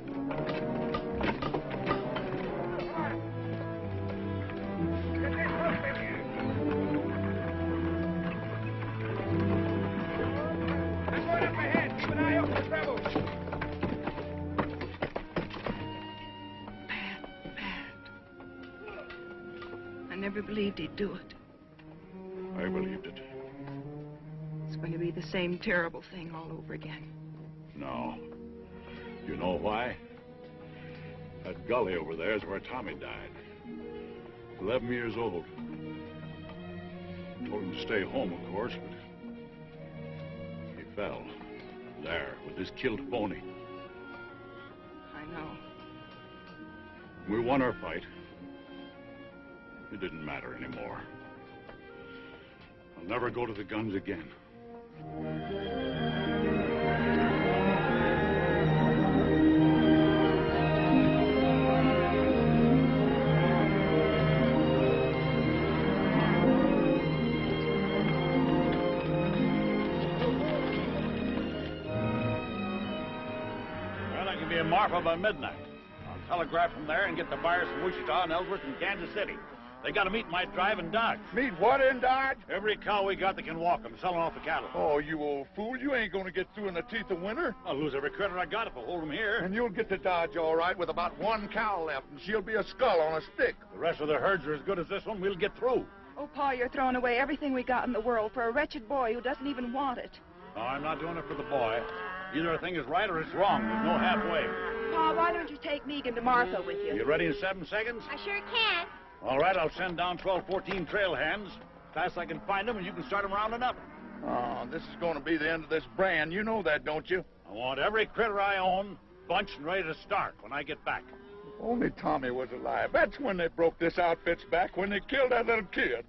I never believed he'd do it. I believed it. It's going to be the same terrible thing all over again. No. You know why? That gully over there is where Tommy died. 11 years old. Told him to stay home, of course, but he fell. There, with his killed pony. I know. We won our fight. It didn't matter anymore. I'll never go to the guns again. Well, I can be in Marfa by midnight. I'll telegraph from there and get the buyers from Wichita and Ellsworth and Kansas City. They got to meet my drive in Dodge. Meet what in Dodge? Every cow we got that can walk. I'm selling off the cattle. Oh, you old fool. You ain't going to get through in the teeth of winter. I'll lose every critter I got if I hold them here. And you'll get to Dodge all right with about one cow left, and she'll be a skull on a stick. The rest of the herds are as good as this one. We'll get through. Oh, Pa, you're throwing away everything we got in the world for a wretched boy who doesn't even want it. No, I'm not doing it for the boy. Either a thing is right or it's wrong. There's no halfway. Pa, why don't you take Megan to Martha with you? You ready in 7 seconds? I sure can. All right, I'll send down 12, 14 trail hands. As fast as I can find them, and you can start them rounding up. Oh, this is going to be the end of this brand. You know that, don't you? I want every critter I own bunched and ready to start when I get back. If only Tommy was alive. That's when they broke this outfit's back, when they killed that little kid.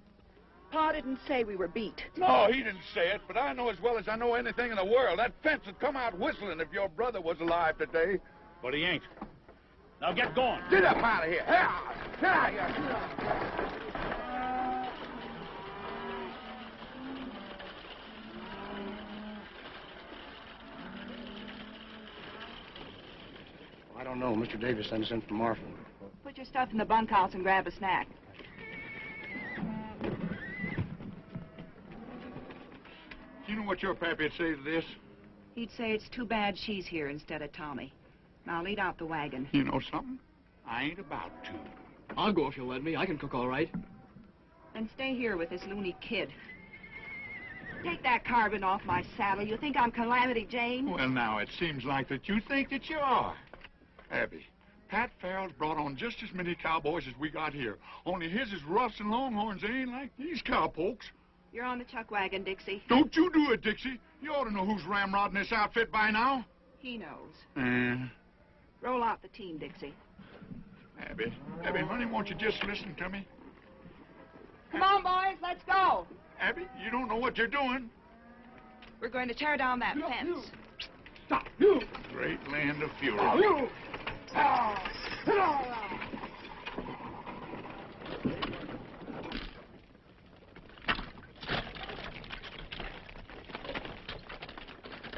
Pa didn't say we were beat. No, he didn't say it, but I know as well as I know anything in the world. That fence would come out whistling if your brother was alive today. But he ain't. Now get going. Get up out of here. Get out of here. I don't know. Mr. Davis sent us in from Marfa. Put your stuff in the bunkhouse and grab a snack. Do you know what your pappy'd say to this? He'd say it's too bad she's here instead of Tommy. Now lead out the wagon. You know something? I ain't about to. I'll go if you'll let me. I can cook all right. Then stay here with this loony kid. Take that carbon off my saddle. You think I'm Calamity Jane? Well, now, it seems like that you think that you are. Abby, Pat Farrell's brought on just as many cowboys as we got here. Only his is roughs and longhorns. They ain't like these cowpokes. You're on the chuck wagon, Dixie. Don't you do it, Dixie. You ought to know who's ramrodding this outfit by now. He knows. Roll out the team, Dixie. Abby, honey, won't you just listen to me? Come on, boys, let's go. Abby, you don't know what you're doing. We're going to tear down that fence. Stop, you! Great land of fury. Oh, you!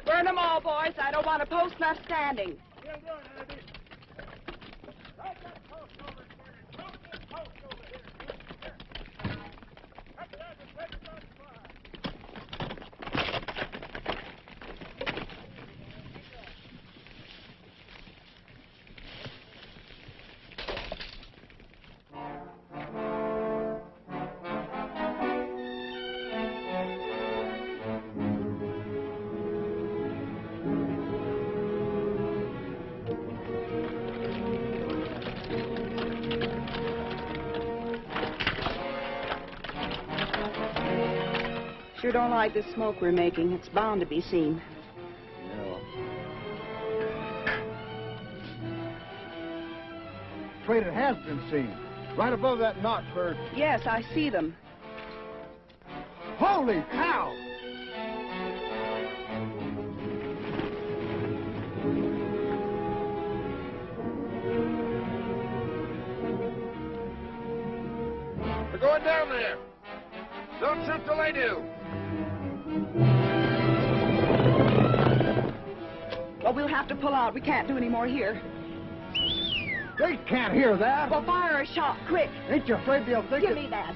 Burn them all, boys. I don't want a post left standing. you doing, Abby? Right that post over here. Drop that post over here. Here. Cut that and put it on fire. Sure don't like the smoke we're making. It's bound to be seen. No. Traitor has been seen. Right above that notch where... Yes, I see them. Holy cow! We're going down there. Don't shoot till I do. Well, we'll have to pull out. We can't do any more here. They can't hear that. Well, fire a shot, quick. Ain't you afraid they'll think Give me that.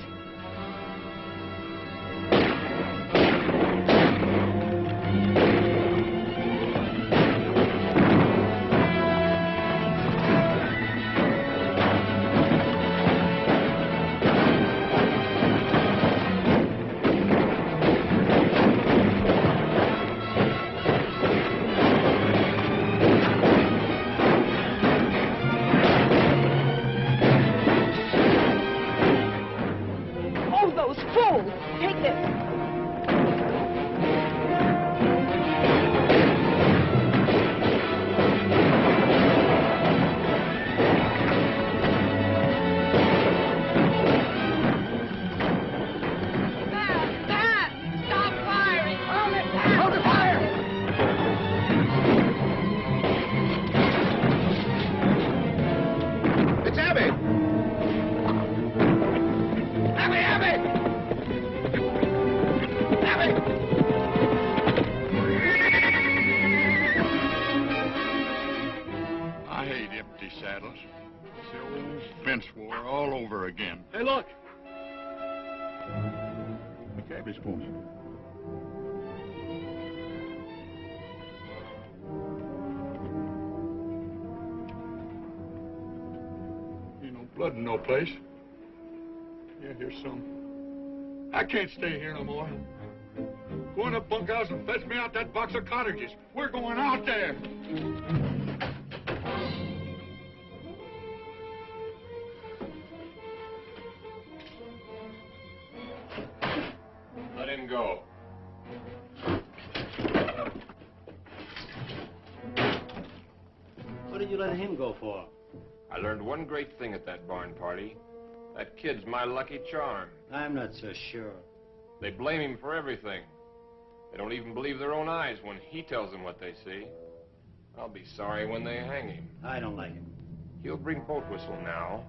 Hey, look! The cabbage spoon. Ain't no blood in no place. Yeah, here's some. I can't stay here no more. Go in the bunkhouse and fetch me out that box of cartridges. We're going out there. Let him go. What did you let him go for? I learned one great thing at that barn party. That kid's my lucky charm. I'm not so sure. They blame him for everything. They don't even believe their own eyes when he tells them what they see. I'll be sorry when they hang him. I don't like him. He'll bring Boatwhistle now.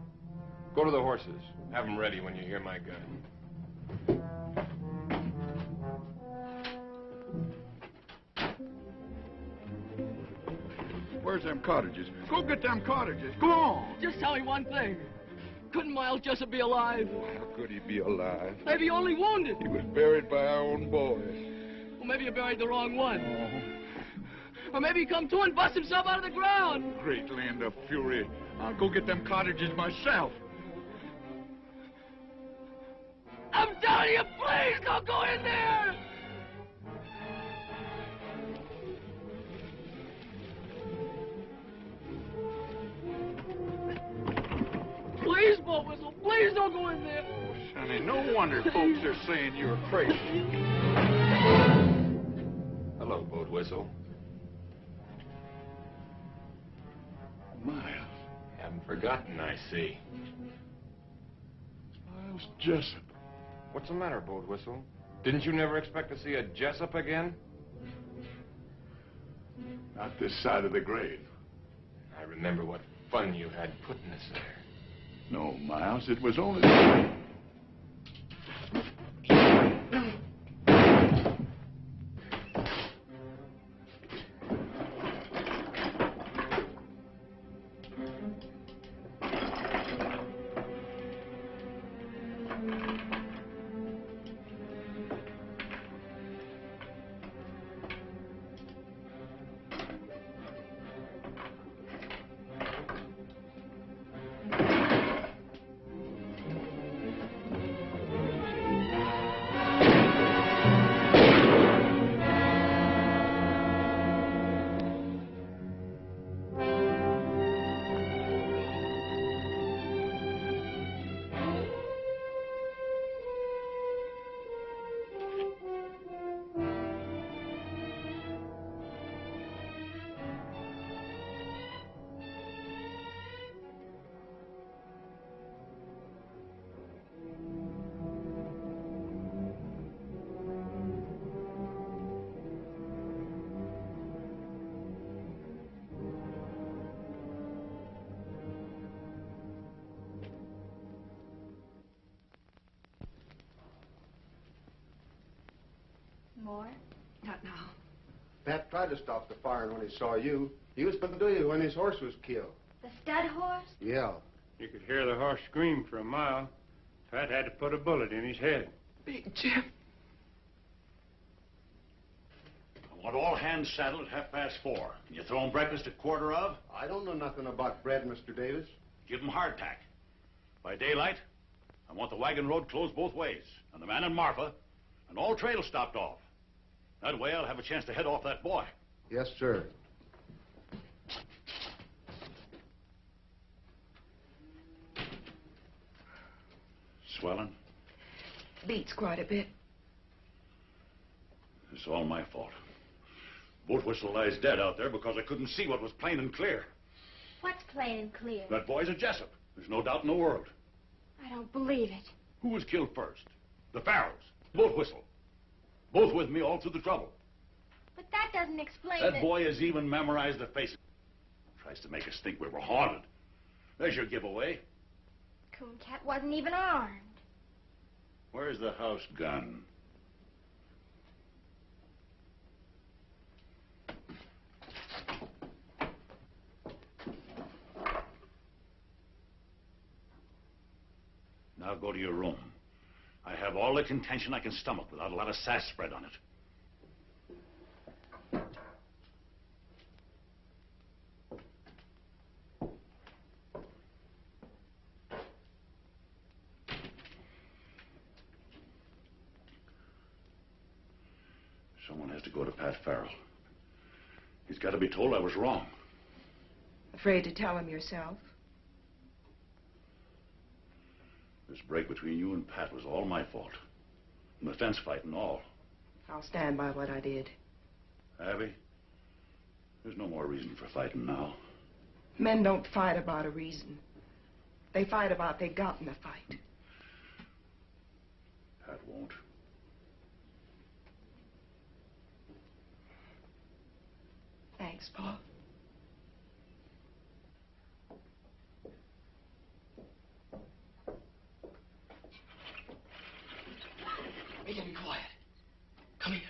Go to the horses. Have them ready when you hear my gun. Where's them cartridges? Go get them cartridges. Go on. Just tell me one thing. Couldn't Miles Jessup be alive? How could he be alive? Maybe only wounded. He was buried by our own boys. Well, maybe you buried the wrong one. Or maybe he come to and bust himself out of the ground. Great land of fury. I'll go get them cartridges myself. I'm telling you, please don't go in there! Please, Boatwhistle, please don't go in there. Oh, Sonny, no wonder folks are saying you're crazy. Hello, Boatwhistle. Miles. Haven't forgotten, I see. Miles Jessup. What's the matter, Boatwhistle? Didn't you never expect to see a Jessup again? Not this side of the grave. I remember what fun you had putting us there. No, Miles, it was only... more? Not now. Pat tried to stop the firing when he saw you. He was going to do you when his horse was killed. The stud horse? Yeah. You could hear the horse scream for a mile. Pat had to put a bullet in his head. Big Jim. I want all hands saddled at 4:30. Can you throw 'em breakfast at 1:15? I don't know nothing about bread, Mr. Davis. Give 'em hardtack. By daylight, I want the wagon road closed both ways, and the man and Marfa, and all trails stopped off. That way I'll have a chance to head off that boy. Yes, sir. Swelling? Beats quite a bit. It's all my fault. Boatwhistle lies dead out there because I couldn't see what was plain and clear. What's plain and clear? That boy's a Jessup. There's no doubt in the world. I don't believe it. Who was killed first? The Farrells. Boatwhistle. Both with me all through the trouble. But that doesn't explain That boy has even memorized the faces. Tries to make us think we were haunted. There's your giveaway. Cooncat wasn't even armed. Where's the house gun? Now go to your room. I have all the contention I can stomach without a lot of sass spread on it. Someone has to go to Pat Farrell. He's got to be told I was wrong. Afraid to tell him yourself? This break between you and Pat was all my fault. And the fence fight and all. I'll stand by what I did. Abby, there's no more reason for fighting now. Men don't fight about a reason. They fight about they got in the fight. Pat won't. Thanks, Pa. Megan, be quiet. Come here.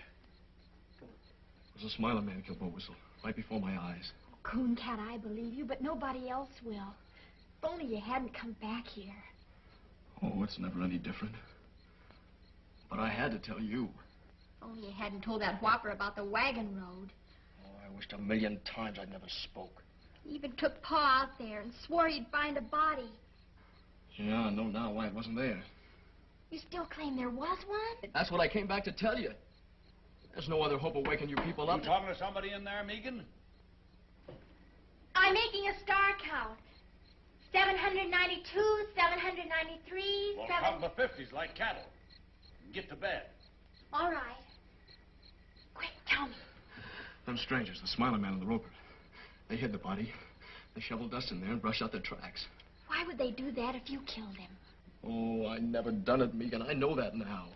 It was a Smiler man killed Boatwhistle, right before my eyes. Cooncat, I believe you, but nobody else will. If only you hadn't come back here. Oh, it's never any different. But I had to tell you. If only you hadn't told that whopper about the wagon road. Oh, I wished 1,000,000 times I'd never spoke. He even took Pa out there and swore he'd find a body. Yeah, I know now why it wasn't there. You still claim there was one? That's what I came back to tell you. There's no other hope of waking you people up. You talking to somebody in there, Megan? I'm making a star count. 792, 793, Well, count the 50s like cattle. And get to bed. All right. Quick, tell me. Them strangers, the Smiler man and the roper, they hid the body. They shoveled dust in there and brushed out their tracks. Why would they do that if you killed him? Oh, I never done it, Megan. I know that now.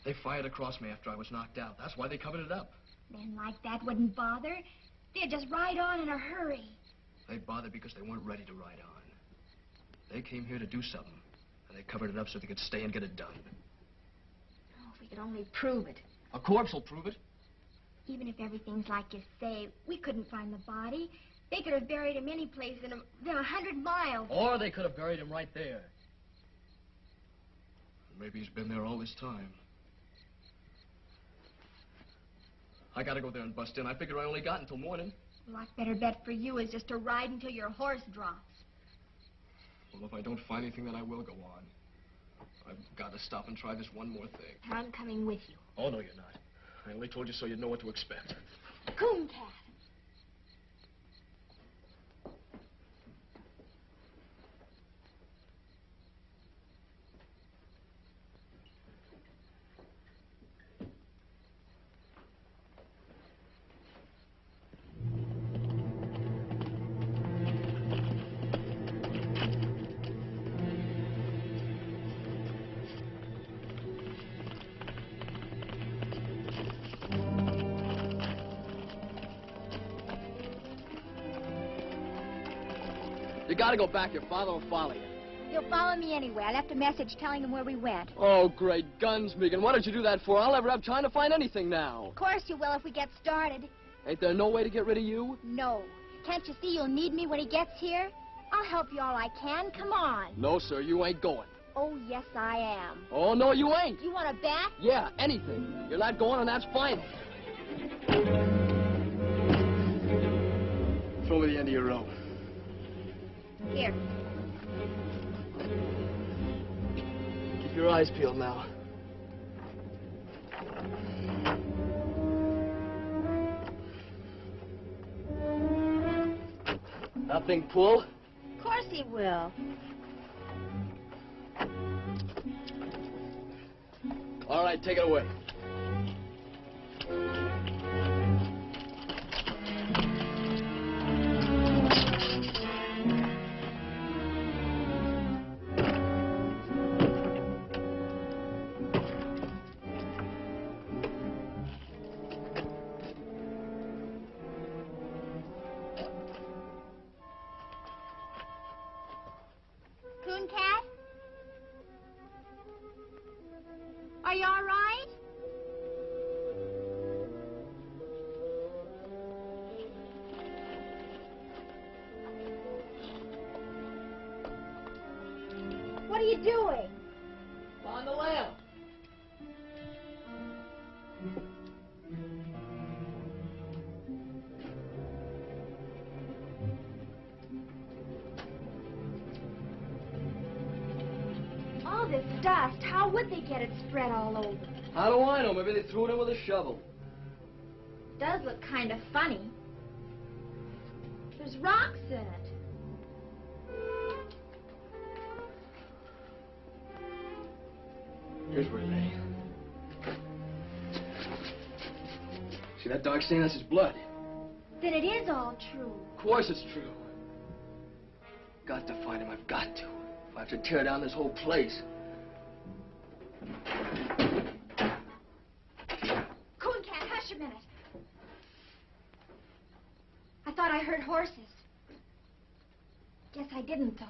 They fired across me after I was knocked out. That's why they covered it up. Men like that wouldn't bother. They'd just ride on in a hurry. They bothered because they weren't ready to ride on. They came here to do something, and they covered it up so they could stay and get it done. Oh, if we could only prove it. A corpse will prove it. Even if everything's like you say, we couldn't find the body. They could have buried him any place in 100 miles. Or they could have buried him right there. Maybe he's been there all this time. I gotta go there and bust in. I figure I only got until morning. A lot better bet for you is just to ride until your horse drops. Well, if I don't find anything, then I will go on. I've got to stop and try this one more thing. I'm coming with you. Oh, no, you're not. I only told you so you know what to expect. Cooncat. You gotta go back. Your father will follow you. He'll follow me anyway. I left a message telling him where we went. Oh, great guns, Megan. What did you do that for? I'll never have time to find anything now. Of course you will if we get started. Ain't there no way to get rid of you? No. Can't you see you'll need me when he gets here? I'll help you all I can. Come on. No, sir, you ain't going. Oh, yes, I am. Oh, no, you ain't. You want a bet? Yeah, anything. You're not going, and that's final. Throw me the end of your rope. Here. Keep your eyes peeled now. Nothing pull? Of course he will. All right, take it away. Cooncat? Are you all right? What are you doing? On the lamp. All this dust, how would they get it spread all over? How do I know? Maybe they threw it in with a shovel. Does look kind of funny. There's rocks in it. Here's where it lay. See that dark stain? That's his blood. Then it is all true. Of course it's true. Got to find him. I've got to. If I have to tear down this whole place. Cooncat, hush a minute. I thought I heard horses. Guess I didn't, though.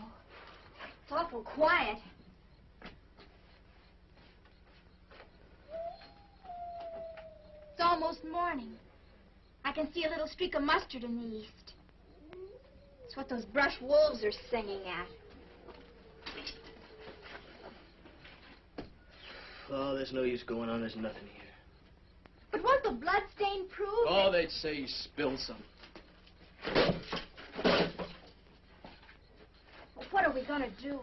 It's awful quiet. It's almost morning. I can see a little streak of mustard in the east. It's what those brush wolves are singing at. Oh, there's no use going on. There's nothing here. But won't the blood stain prove Oh, they'd say he spilled some. Well, what are we gonna do?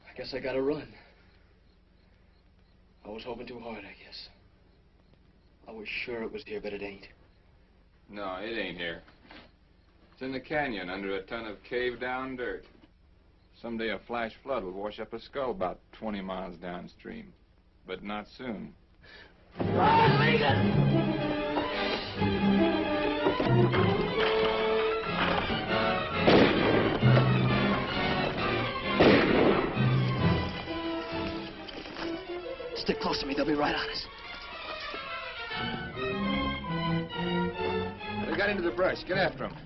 I guess I gotta run. I was hoping too hard, I guess. I was sure it was here, but it ain't. No, it ain't here. It's in the canyon under a ton of caved-down dirt. Someday a flash flood will wash up a skull about 20 miles downstream. But not soon. Stick close to me. They'll be right on us. They got into the brush. Get after them.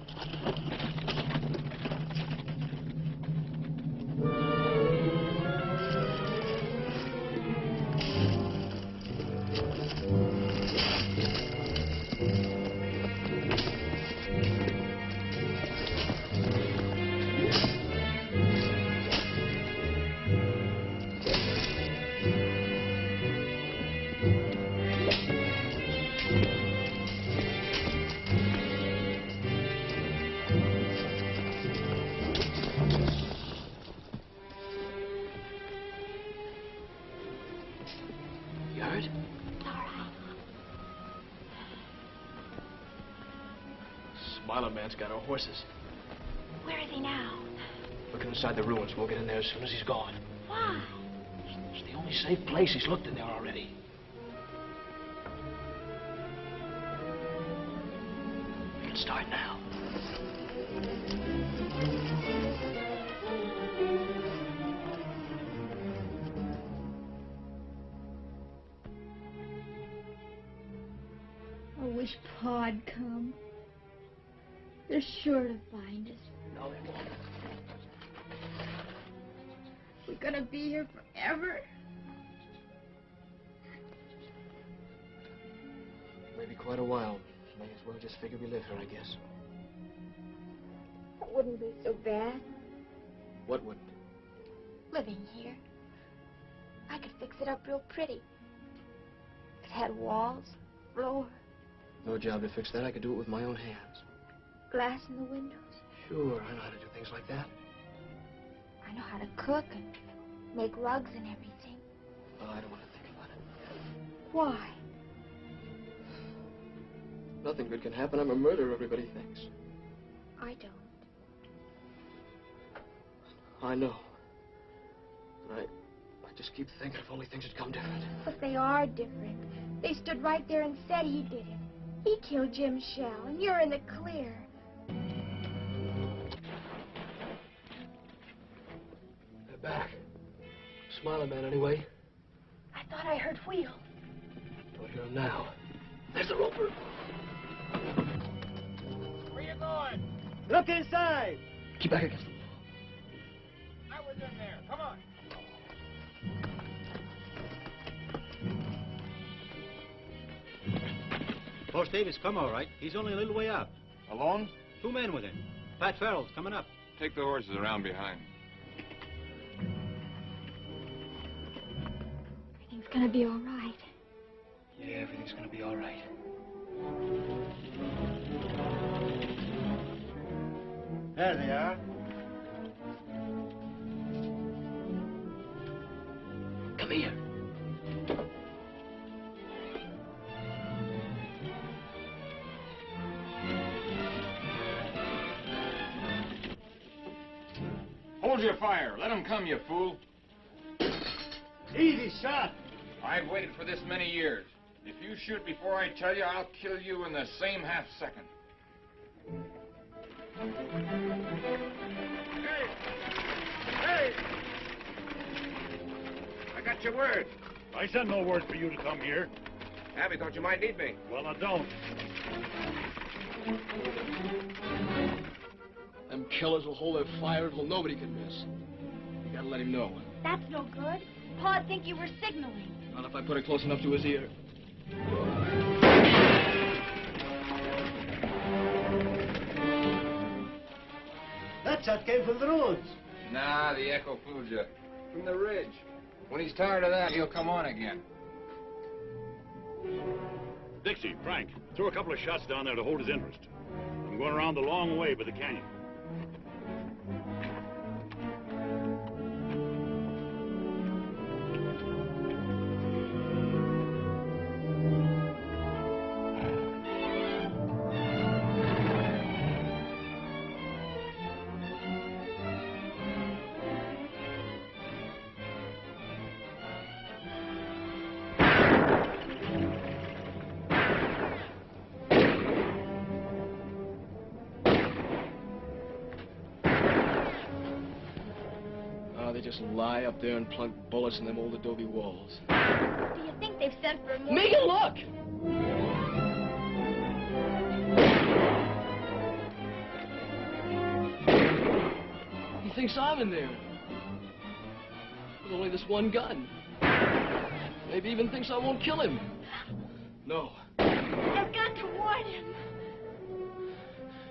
You heard? All right. Smiler man's got our horses. Where is he now? Looking inside the ruins. We'll get in there as soon as he's gone. Why? It's the only safe place. He's looked in there already. We can start now. wish Pa'd come. They're sure to find us. No, they won't. We're gonna be here forever. Maybe quite a while. May as well just figure we live here, I guess. That wouldn't be so bad, What wouldn't? living here. I could fix it up real pretty. It had walls, floor, No job to fix that. I could do it with my own hands. glass in the windows. Sure, I know how to do things like that. I know how to cook and make rugs and everything. Oh, I don't want to think about it. Why? Nothing good can happen. I'm a murderer, everybody thinks. I don't. I know. And I just keep thinking if only things had come different. But they are different. They stood right there and said he did it. He killed Jim Shell, and you're in the clear. They're back. Smiling man, anyway. I thought I heard wheels. Don't hear him now. There's the roper. Where you going? Look inside. Keep back against the wall. I was in there. Come on. Horse Davis come all right. He's only a little way out. Alone? 2 men with him. Pat Farrell's coming up. Take the horses around behind. Everything's gonna be all right. Yeah, everything's gonna be all right. There they are. Come here. Hold your fire. Let them come, you fool. Easy shot. I've waited for this many years. If you shoot before I tell you, I'll kill you in the same half second. Hey! Hey! I got your word. I sent no word for you to come here. Abby thought you might need me. Well, I don't. Them killers will hold their fire until nobody can miss. You gotta let him know. That's no good. Pa'd think you were signaling. Not if I put it close enough to his ear. That shot came from the roads. Nah, the echo fooled you. From the ridge. When he's tired of that, he'll come on again. Dixie, Frank, throw a couple of shots down there to hold his interest. I'm going around the long way by the canyon. They just lie up there and plunk bullets in them old adobe walls. Do you think they've sent for more? Make it look! He thinks I'm in there. With only this one gun. Maybe even thinks I won't kill him. No. I've got to warn him.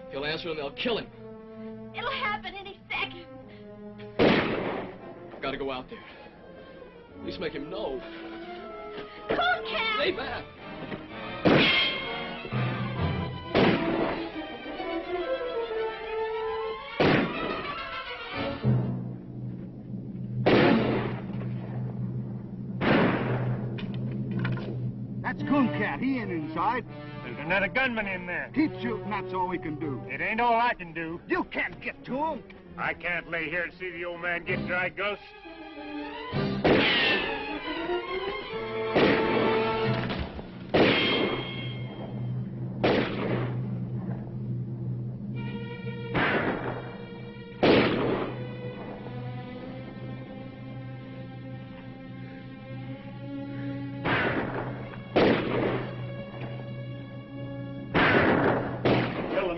He'll answer and they'll kill him. It'll happen any second. I've got to go out there. At least make him know. Cooncat! Stay back! That's Cooncat. He ain't inside. There's another gunman in there. Keep shooting. That's all we can do. It ain't all I can do. You can't get to him. I can't lay here and see the old man get dry ghost.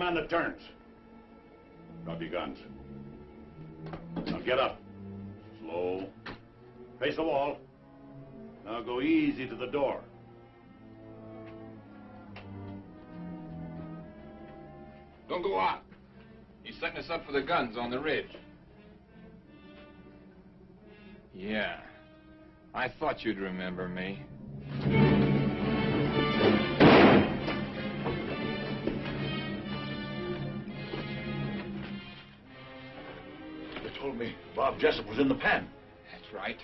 on the turns. Drop your guns. Now get up. Slow. Face the wall. Now go easy to the door. Don't go out. He's setting us up for the guns on the ridge. Yeah. I thought you'd remember me. They told me Bob Jessup was in the pen. That's right.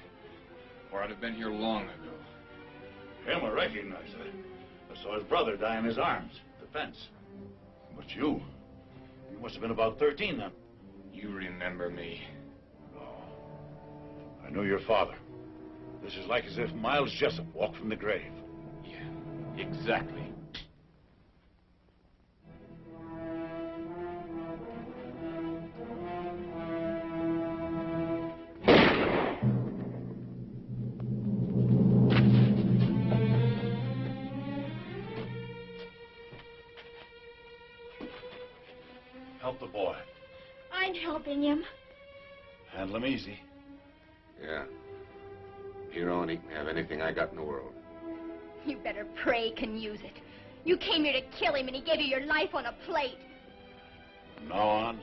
Or I'd have been here long ago. Him, I recognize. I saw his brother die in his arms at the fence. But you must have been about 13 then. You remember me. I knew your father. This is like as if Miles Jessup walked from the grave. Yeah, exactly. Help the boy. I'm helping him. Handle him easy. Yeah. Here on, he can have anything I got in the world. You better pray he can use it. You came here to kill him, and he gave you your life on a plate. From now on,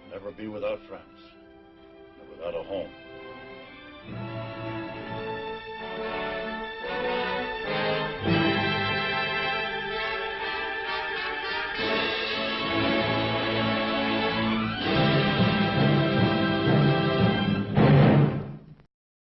never be without friends. Never without a home.